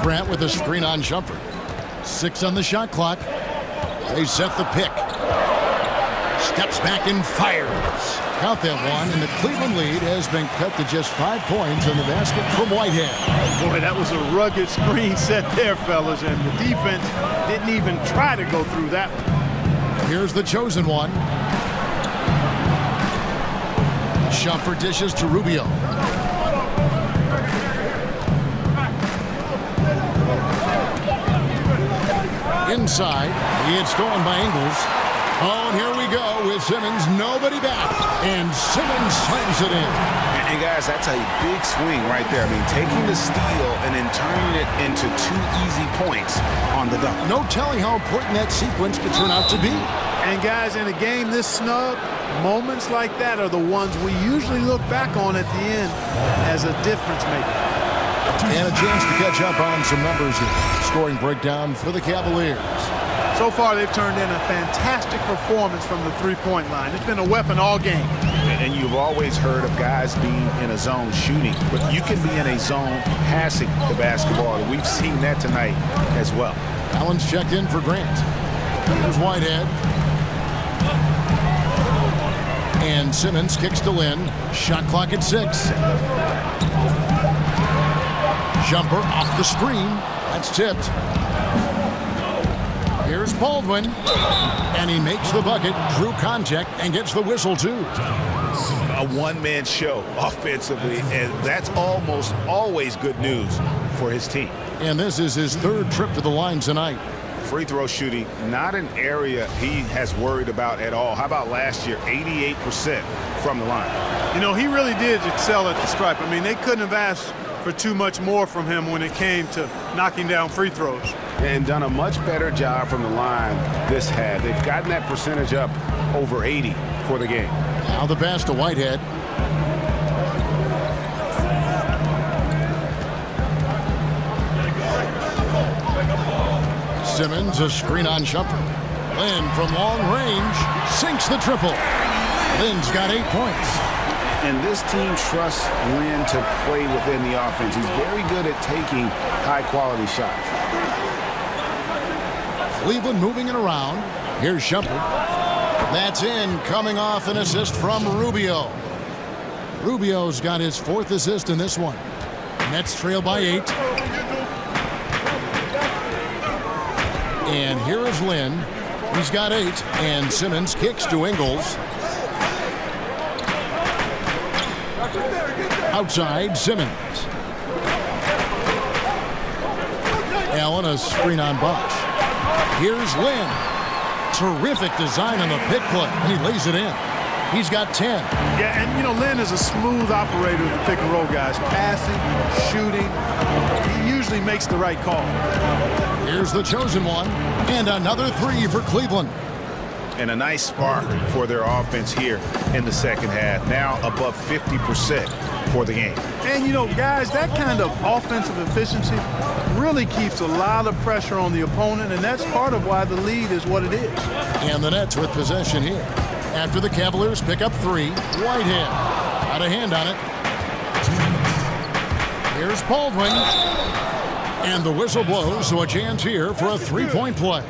Grant with a screen on jumper. 6 on the shot clock. They set the pick. Steps back and fires. Count that one, and the Cleveland lead has been cut to just 5 points in the basket from Whitehead. Boy, that was a rugged screen set there, fellas, and the defense didn't even try to go through that one. Here's the chosen one. Shumpert dishes to Rubio. Inside, it's stolen by Ingles. Oh, and here we go with Simmons. Nobody back, and Simmons slams it in. And guys, that's a big swing right there. I mean, taking the steal and then turning it into 2 easy points on the dunk. No telling how important that sequence could turn out to be. And guys, in a game this snug, moments like that are the ones we usually look back on at the end as a difference maker. And a chance to catch up on some numbers here. Scoring breakdown for the Cavaliers. So far, they've turned in a fantastic performance from the three-point line. It's been a weapon all game. And you've always heard of guys being in a zone shooting, but you can be in a zone passing the basketball. And we've seen that tonight as well. Allen's checked in for Grant. Here's Whitehead. And Simmons kicks to Lynn. Shot clock at 6. Jumper off the screen. That's tipped. Here's Baldwin. And he makes the bucket. Drew contact and gets the whistle, too. A one-man show offensively, and that's almost always good news for his team. And this is his 3rd trip to the line tonight. Free throw shooting, not an area he has worried about at all. How about last year, 88% from the line? You know, he really did excel at the stripe. I mean, they couldn't have asked for too much more from him when it came to knocking down free throws. And done a much better job from the line this half. They've gotten that percentage up over 80 for the game. Now the pass to Whitehead. Simmons, a screen on Shumpert. Lynn from long range sinks the triple. Lynn's got 8 points. And this team trusts Lynn to play within the offense. He's very good at taking high-quality shots. Cleveland moving it around. Here's Shumpert. That's in, coming off an assist from Rubio. Rubio's got his 4th assist in this one. Nets trail by 8. And here is Lynn. He's got 8. And Simmons kicks to Ingles. Outside, Simmons. Allen, a screen on Bosch. Here's Lynn. Terrific design on the pick play, and he lays it in. He's got 10. Yeah, and you know, Lynn is a smooth operator of the pick and roll, guys. Passing, shooting. He usually makes the right call. Here's the chosen one, and another 3 for Cleveland. And a nice spark for their offense here in the second half. Now above 50% for the game. And, you know, guys, that kind of offensive efficiency really keeps a lot of pressure on the opponent, and that's part of why the lead is what it is. And the Nets with possession here. After the Cavaliers pick up 3, Whitehead got a hand on it. Here's Baldwin. And the whistle blows, so a chance here for a 3-point play.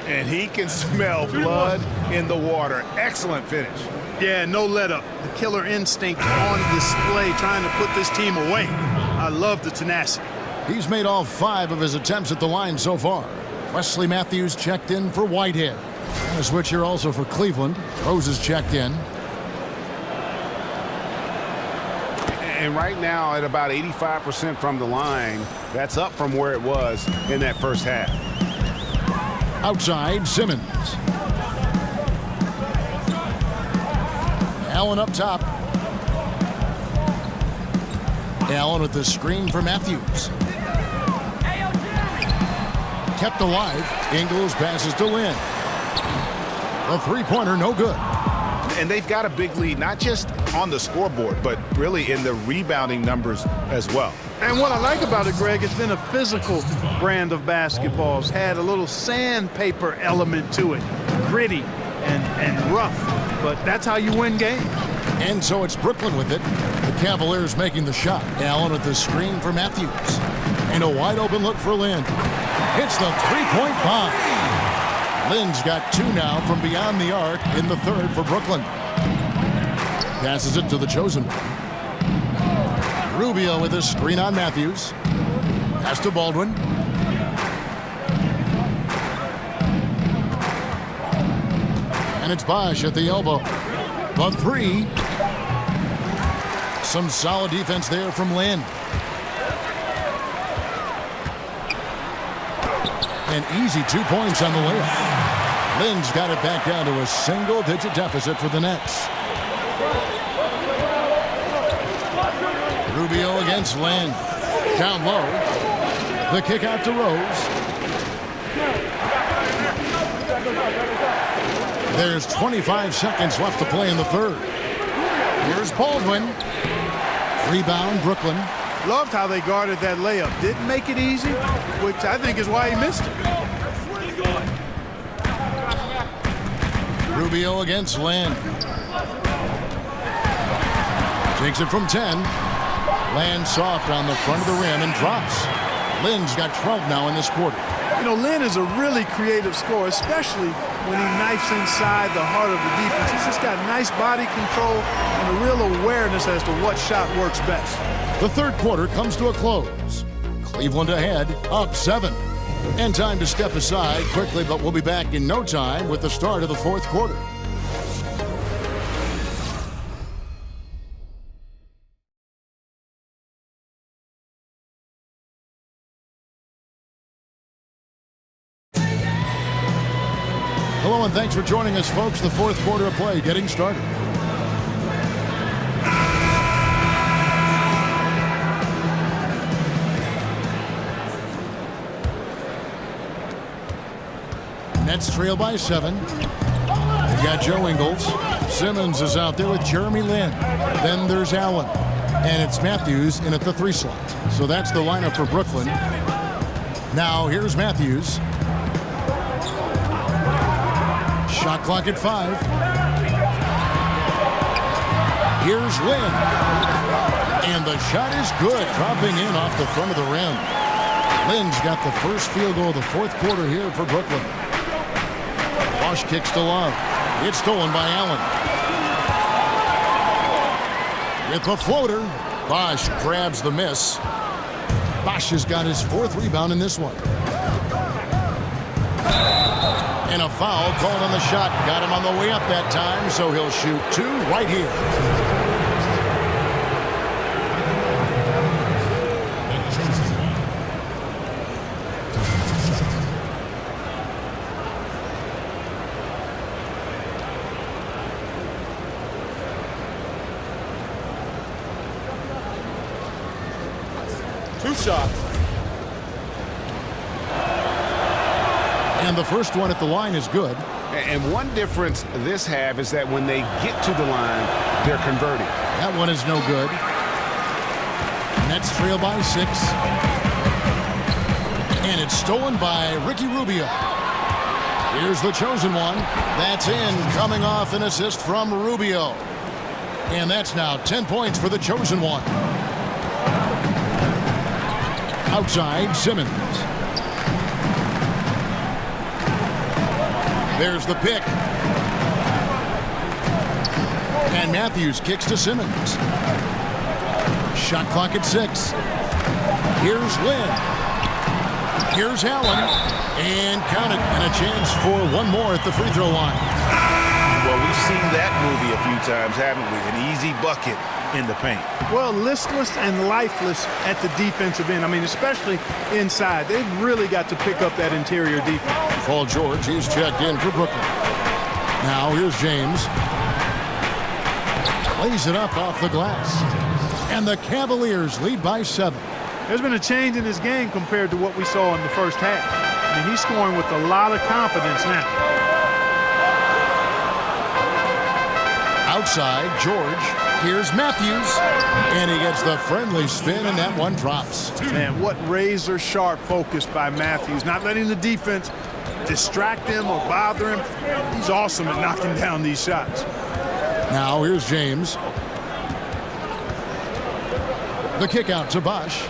And he can smell blood in the water. Excellent finish. Yeah, no let up. The killer instinct on display, trying to put this team away. I love the tenacity. He's made all 5 of his attempts at the line so far. Wesley Matthews checked in for Whitehead. And a switch here also for Cleveland. Rose is checked in. And right now at about 85% from the line, that's up from where it was in that first half. Outside, Simmons. Allen up top. Allen with the screen for Matthews. Kept alive. Ingles passes to Lynn. The three-pointer, no good. And they've got a big lead, not just on the scoreboard, but really in the rebounding numbers as well. And what I like about it, Greg, it's been a physical brand of basketball. It's had a little sandpaper element to it, gritty and rough. But that's how you win games. And so it's Brooklyn with it. The Cavaliers making the shot. Allen with the screen for Matthews. And a wide open look for Lynn. Hits the three-point bomb. Lynn's got 2 now from beyond the arc in the third for Brooklyn. Passes it to the chosen one. Rubio with a screen on Matthews. Pass to Baldwin. And it's Bosch at the elbow. The 3. Some solid defense there from Lynn. An easy 2 points on the layup. Lynn's got it back down to a single-digit deficit for the Nets. Rubio against Lynn. Down low. The kick out to Rose. There's 25 seconds left to play in the third. Here's Baldwin. Rebound, Brooklyn. Loved how they guarded that layup. Didn't make it easy, which I think is why he missed it. Rubio against Lynn. Takes it from 10. Lands soft on the front of the rim and drops. Lynn's got 12 now in this quarter. You know, Lynn is a really creative scorer, especially when he knifes inside the heart of the defense. He's just got nice body control and a real awareness as to what shot works best. The third quarter comes to a close. Cleveland ahead, up 7. And time to step aside quickly, but we'll be back in no time with the start of the fourth quarter. Hello and thanks for joining us, folks. The fourth quarter of play getting started. Nets trail by 7. We've got Joe Ingles. Simmons is out there with Jeremy Lin. Then there's Allen. And it's Matthews in at the 3 slot. So that's the lineup for Brooklyn. Now here's Matthews. Shot clock at 5. Here's Lin. And the shot is good, dropping in off the front of the rim. Lin's got the first field goal of the fourth quarter here for Brooklyn. Bosch kicks to Love. It's stolen by Allen. With the floater, Bosch grabs the miss. Bosch has got his 4th rebound in this one. And a foul called on the shot. Got him on the way up that time, so he'll shoot 2 right here. Shots. And the first one at the line is good. And one difference this half is that when they get to the line, they're converting. That one is no good. Nets trail by 6. And it's stolen by Ricky Rubio. Here's the chosen one. That's in, coming off an assist from Rubio. And that's now 10 points for the chosen one. Outside, Simmons. There's the pick. And Matthews kicks to Simmons. Shot clock at 6. Here's Lynn. Here's Allen. And count it. And a chance for one more at the free throw line. Well, we've seen that movie a few times, haven't we? An easy bucket in the paint. Well, listless and lifeless at the defensive end. I mean, especially inside. They've really got to pick up that interior defense. Paul George, he's checked in for Brooklyn. Now here's James. Lays it up off the glass. And the Cavaliers lead by 7. There's been a change in his game compared to what we saw in the first half. I mean, he's scoring with a lot of confidence now. Outside, George. Here's Matthews. And he gets the friendly spin, and that one drops. Man, what razor-sharp focus by Matthews. Not letting the defense distract him or bother him. He's awesome at knocking down these shots. Now here's James. The kick out to Bosch.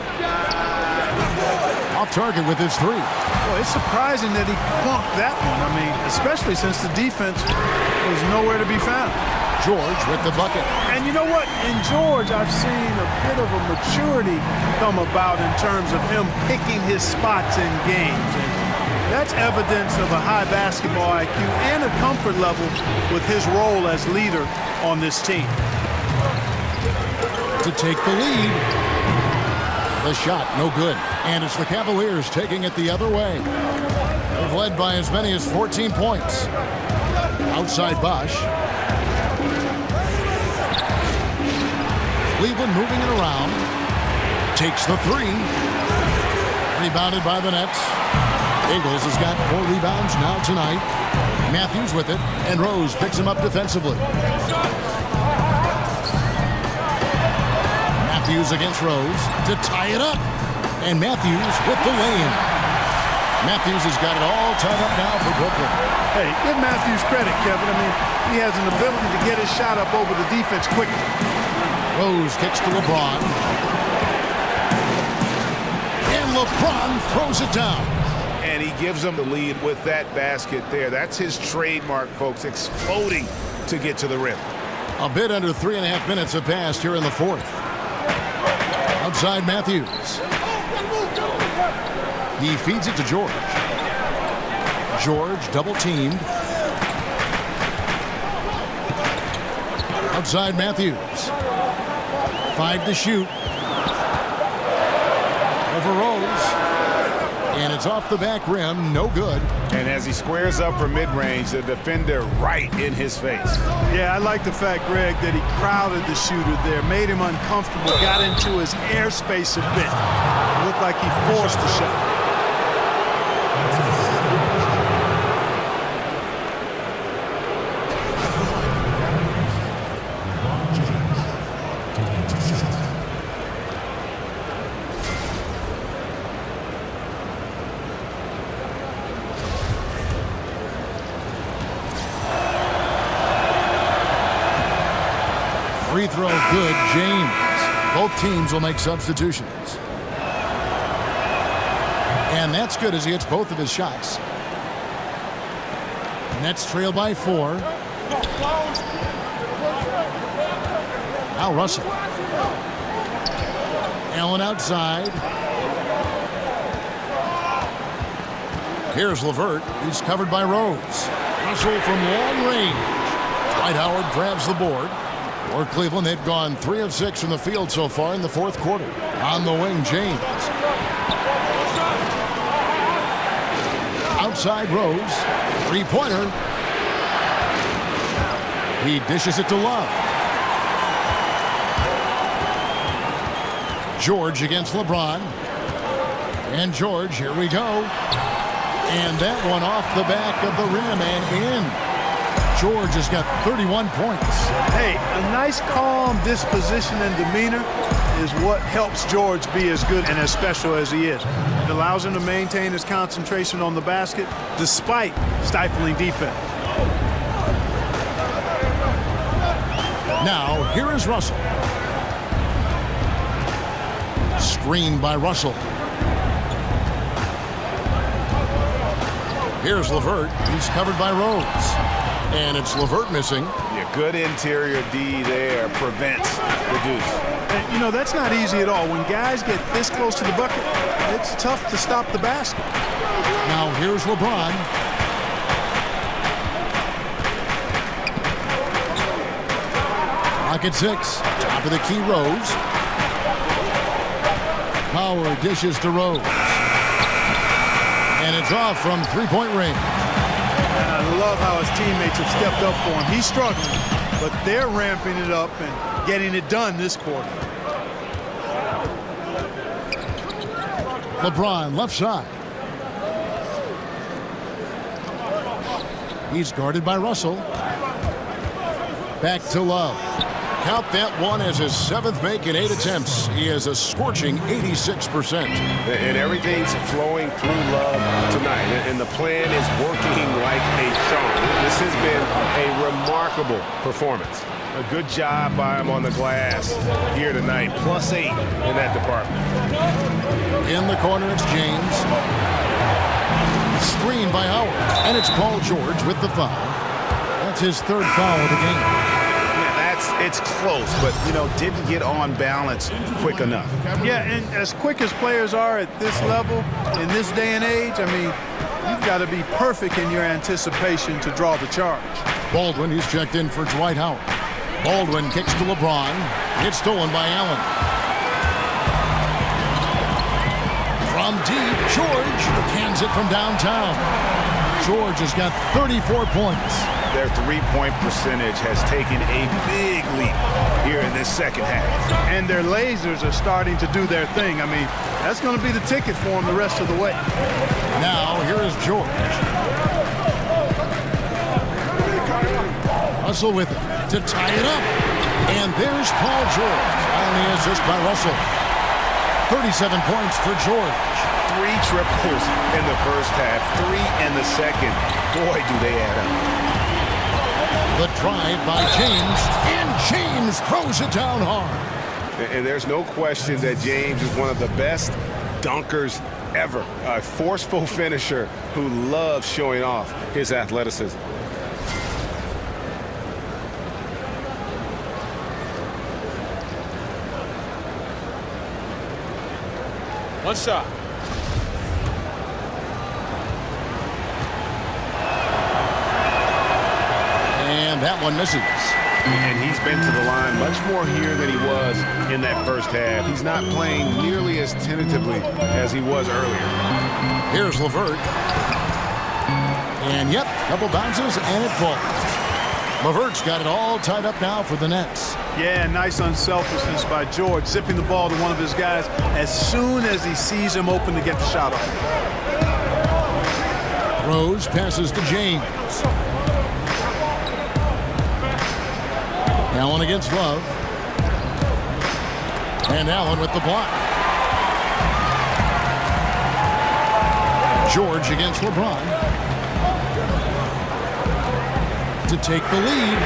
Off target with his 3. Well, it's surprising that he clunked that one. I mean, especially since the defense was nowhere to be found. George with the bucket. And you know what? In George, I've seen a bit of a maturity come about in terms of him picking his spots in games. And that's evidence of a high basketball IQ and a comfort level with his role as leader on this team. To take the lead. The shot, no good. And it's the Cavaliers taking it the other way. They've led by as many as 14 points. Outside Bosch. Cleveland moving it around. Takes the 3. Rebounded by the Nets. Ingles has got 4 rebounds now tonight. Matthews with it. And Rose picks him up defensively. Matthews against Rose to tie it up. And Matthews with the lay-in. Matthews has got it all tied up now for Brooklyn. Hey, give Matthews credit, Kevin. I mean, he has an ability to get his shot up over the defense quickly. Rose kicks to LeBron. And LeBron throws it down. And he gives them the lead with that basket there. That's his trademark, folks, exploding to get to the rim. A bit under 3.5 minutes have passed here in the 4th. Outside Matthews. He feeds it to George. George double teamed. Outside Matthews. 5 to shoot. Over Rose. And it's off the back rim. No good. And as he squares up for mid-range, the defender right in his face. Yeah, I like the fact, Greg, that he crowded the shooter there, made him uncomfortable, got into his airspace a bit. It looked like he forced the shot. Free throw good, James. Both teams will make substitutions. And that's good as he hits both of his shots. Nets trail by 4. Now Russell. Allen outside. Here's LeVert. He's covered by Rose. Russell from long range. Dwight Howard grabs the board. For Cleveland, they've gone 3 of 6 from the field so far in the 4th quarter. On the wing, James. Outside Rose. 3-pointer. He dishes it to Love. George against LeBron. And George, here we go. And that one off the back of the rim and in. George has got 31 points. Hey, a nice calm disposition and demeanor is what helps George be as good and as special as he is. It allows him to maintain his concentration on the basket despite stifling defense. Now, here is Russell. Screened by Russell. Here's LeVert. He's covered by Rose. And it's LeVert missing. Yeah, good interior D there prevents the deuce. And, you know, that's not easy at all. When guys get this close to the bucket, it's tough to stop the basket. Now here's LeBron. Pocket 6. Top of the key, Rose. Power dishes to Rose. And it's off from three-point range. And I love how his teammates have stepped up for him. He's struggling, but they're ramping it up and getting it done this quarter. LeBron left side. He's guarded by Russell. Back to Love. Count that one as his 7th make in 8 attempts. He has a scorching 86%. And everything's flowing through Love tonight. And the plan is working like a charm. This has been a remarkable performance. A good job by him on the glass here tonight. +8 in that department. In the corner, it's James. Screen by Howard. And it's Paul George with the foul. That's his 3rd foul of the game. It's close, but, you know, didn't get on balance quick enough. Yeah, and as quick as players are at this level, in this day and age, I mean, you've got to be perfect in your anticipation to draw the charge. Baldwin, he's checked in for Dwight Howard. Baldwin kicks to LeBron. It's stolen by Allen. From deep, George cans it from downtown. George has got 34 points. Their three-point percentage has taken a big leap here in this second half. And their lasers are starting to do their thing. I mean, that's going to be the ticket for them the rest of the way. Now, here is George. Russell with it to tie it up. And there's Paul George. Only assist by Russell. 37 points for George. 3 triples in the first half, 3 in the second. Boy, do they add up. The drive by James, and James throws it down hard. And there's no question that James is one of the best dunkers ever. A forceful finisher who loves showing off his athleticism. One shot. And that one misses. And he's been to the line much more here than he was in that first half. He's not playing nearly as tentatively as he was earlier. Here's LeVert. And yep, couple bounces and it falls. LeVert's got it all tied up now for the Nets. Yeah, nice unselfishness by George, zipping the ball to one of his guys as soon as he sees him open to get the shot off. Rose passes to James. Allen against Love. And Allen with the block. George against LeBron. To take the lead.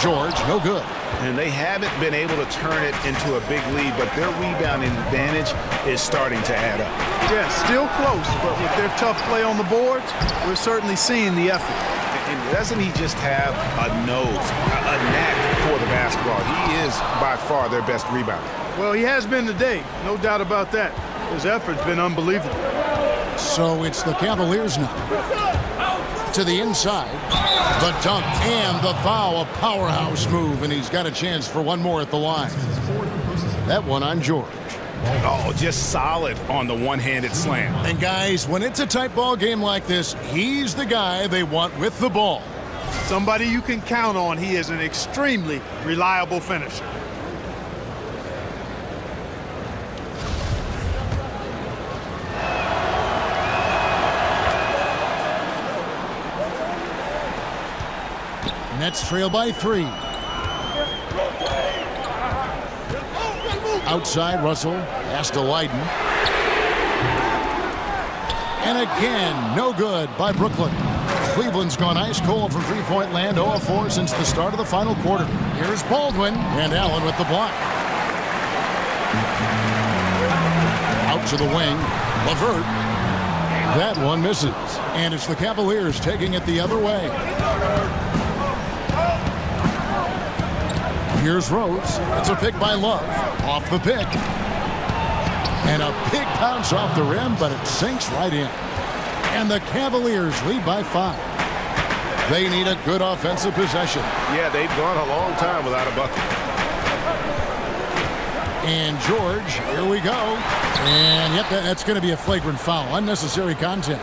George, no good. And they haven't been able to turn it into a big lead, but their rebounding advantage is starting to add up. Yeah, still close, but with their tough play on the boards, we're certainly seeing the effort. And doesn't he just have a nose, a knack for the basketball? He is by far their best rebounder. Well, he has been today, no doubt about that. His effort's been unbelievable. So it's the Cavaliers now. To the inside. The dunk and the foul, a powerhouse move, and he's got a chance for one more at the line. That one on George. Oh, just solid on the one-handed slam. And guys, when it's a tight ball game like this, he's the guy they want with the ball. Somebody you can count on. He is an extremely reliable finisher. Nets trail by 3. Outside, Russell has to Leiden. And again, no good by Brooklyn. Cleveland's gone ice cold from three-point land, 0 of 4 since the start of the final quarter. Here's Baldwin, and Allen with the block. Out to the wing, LeVert. That one misses. And it's the Cavaliers taking it the other way. Here's Rose. It's a pick by Love. Off the pick. And a big bounce off the rim, but it sinks right in. And the Cavaliers lead by 5. They need a good offensive possession. Yeah, they've gone a long time without a bucket. And George, here we go. And yep, that's going to be a flagrant foul. Unnecessary contact.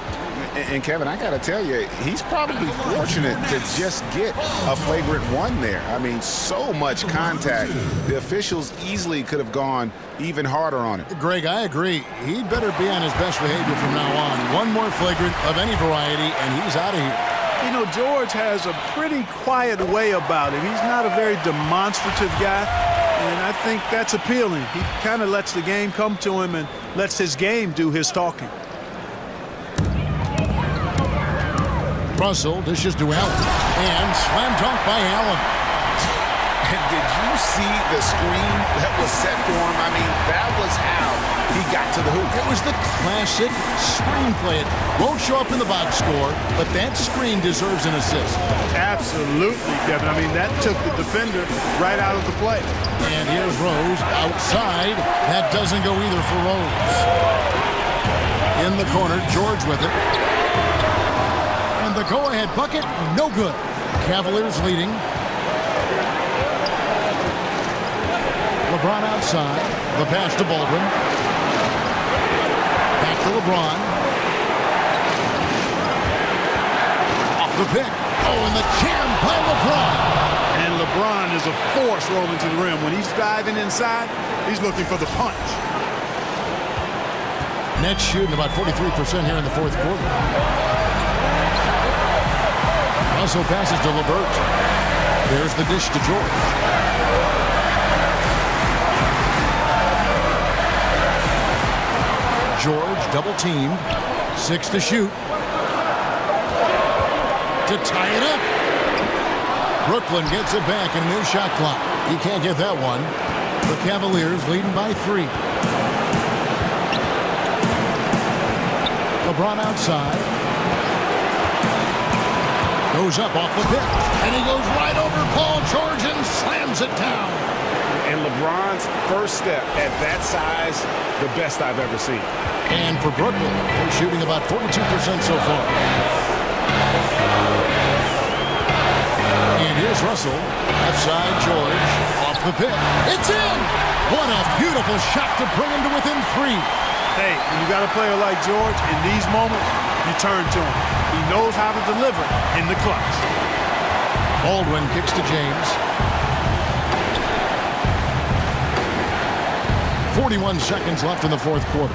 And Kevin, I got to tell you, he's probably fortunate to just get a flagrant one there. I mean, so much contact. The officials easily could have gone even harder on it. Greg, I agree. He better be on his best behavior from now on. One more flagrant of any variety, and he's out of here. You know, George has a pretty quiet way about him. He's not a very demonstrative guy, and I think that's appealing. He kind of lets the game come to him and lets his game do his talking. Russell dishes to Allen, and slam dunk by Allen. And did you see the screen that was set for him? I mean, that was how he got to the hoop. It was the classic screenplay. It won't show up in the box score, but that screen deserves an assist. Absolutely, Kevin. I mean, that took the defender right out of the play. And here's Rose outside. That doesn't go either for Rose. In the corner, George with it. And the go-ahead bucket, no good. Cavaliers leading. LeBron outside. The pass to Baldwin. Back to LeBron. Off the pick. Oh, and the jam by LeBron. And LeBron is a force rolling to the rim. When he's diving inside, he's looking for the punch. Nets shooting about 43% here in the fourth quarter. Russell passes to LeVert. There's the dish to George. George double teamed. 6 to shoot. To tie it up. Brooklyn gets it back in a new shot clock. He can't get that one. The Cavaliers leading by 3. LeBron outside. Goes up off the pick. And he goes right over Paul George and slams it down. And LeBron's first step at that size, the best I've ever seen. And for Brooklyn, they're shooting about 42% so far. And here's Russell. Left side, George. Off the pick. It's in! What a beautiful shot to bring him to within 3. Hey, when you got a player like George, in these moments, you turn to him. He knows how to deliver in the clutch. Baldwin kicks to James. 41 seconds left in the fourth quarter.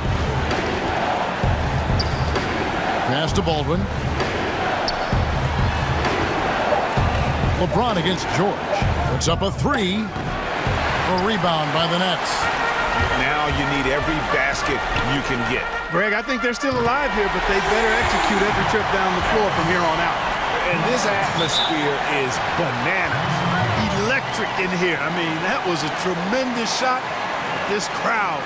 Pass to Baldwin. LeBron against George. Puts up a 3. A rebound by the Nets. Now you need every basket you can get. Greg, I think they're still alive here, but they better execute every trip down the floor from here on out. And this atmosphere is bananas. Electric in here. I mean, that was a tremendous shot. This crowd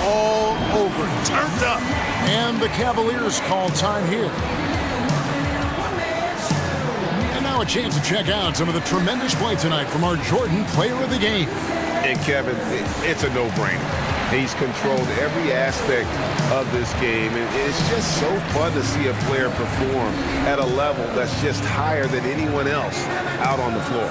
all over, turned up. And the Cavaliers call time here. And now a chance to check out some of the tremendous play tonight from our Jordan Player of the Game. And Kevin, it's a no-brainer. He's controlled every aspect of this game, and it's just so fun to see a player perform at a level that's just higher than anyone else out on the floor.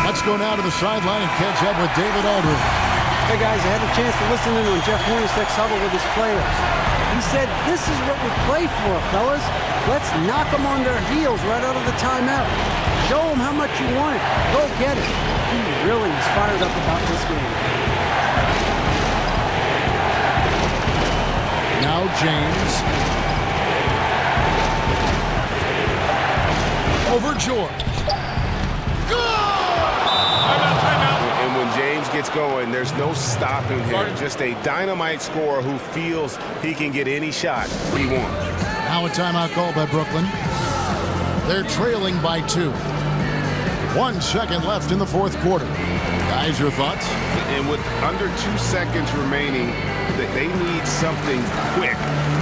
Let's go now to the sideline and catch up with David Aldridge. Hey guys, I had a chance to listen in on Jeff Hornacek's huddle with his players. He said, "This is what we play for, fellas. Let's knock them on their heels right out of the timeout. Show them how much you want it. Go get it." He really is fired up about this game. Now James. Over George. And when James gets going. There's no stopping him. Just a dynamite scorer who feels he can get any shot he wants. Now a timeout called by Brooklyn. They're trailing by 2. 1 second left in the fourth quarter. Guys, your thoughts? And with under 2 seconds remaining, they need something quick.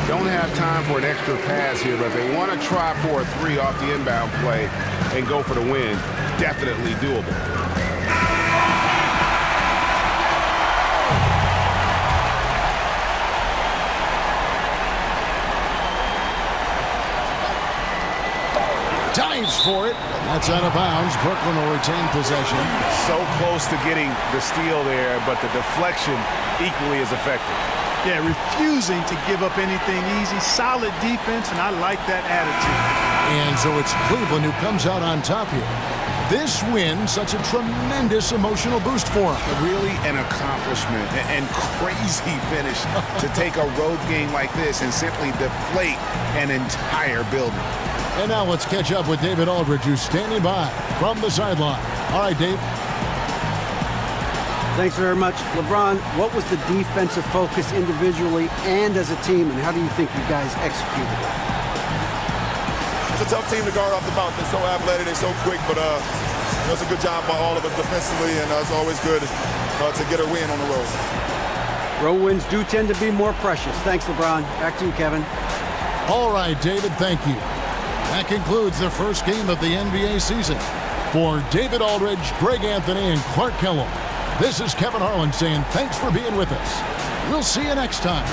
Don't have time for an extra pass here, but they want to try for a 3 off the inbound play and go for the win. Definitely doable. Dives for it. That's out of bounds. Brooklyn will retain possession. So close to getting the steal there, but the deflection equally as effective. Yeah, refusing to give up anything easy. Solid defense, and I like that attitude. And so it's Cleveland who comes out on top here. This win, such a tremendous emotional boost for them. Really an accomplishment and crazy finish to take a road game like this and simply deflate an entire building. And now let's catch up with David Aldridge, who's standing by from the sideline. All right, Dave. Thanks very much. LeBron, what was the defensive focus individually and as a team, and how do you think you guys executed it? It's a tough team to guard off the bounce. They're so athletic, they're so quick, but it's a good job by all of us defensively, and it's always good to get a win on the road. Road wins do tend to be more precious. Thanks, LeBron. Back to you, Kevin. All right, David, thank you. That concludes the first game of the NBA season. For David Aldridge, Greg Anthony, and Clark Kellogg, this is Kevin Harlan saying thanks for being with us. We'll see you next time.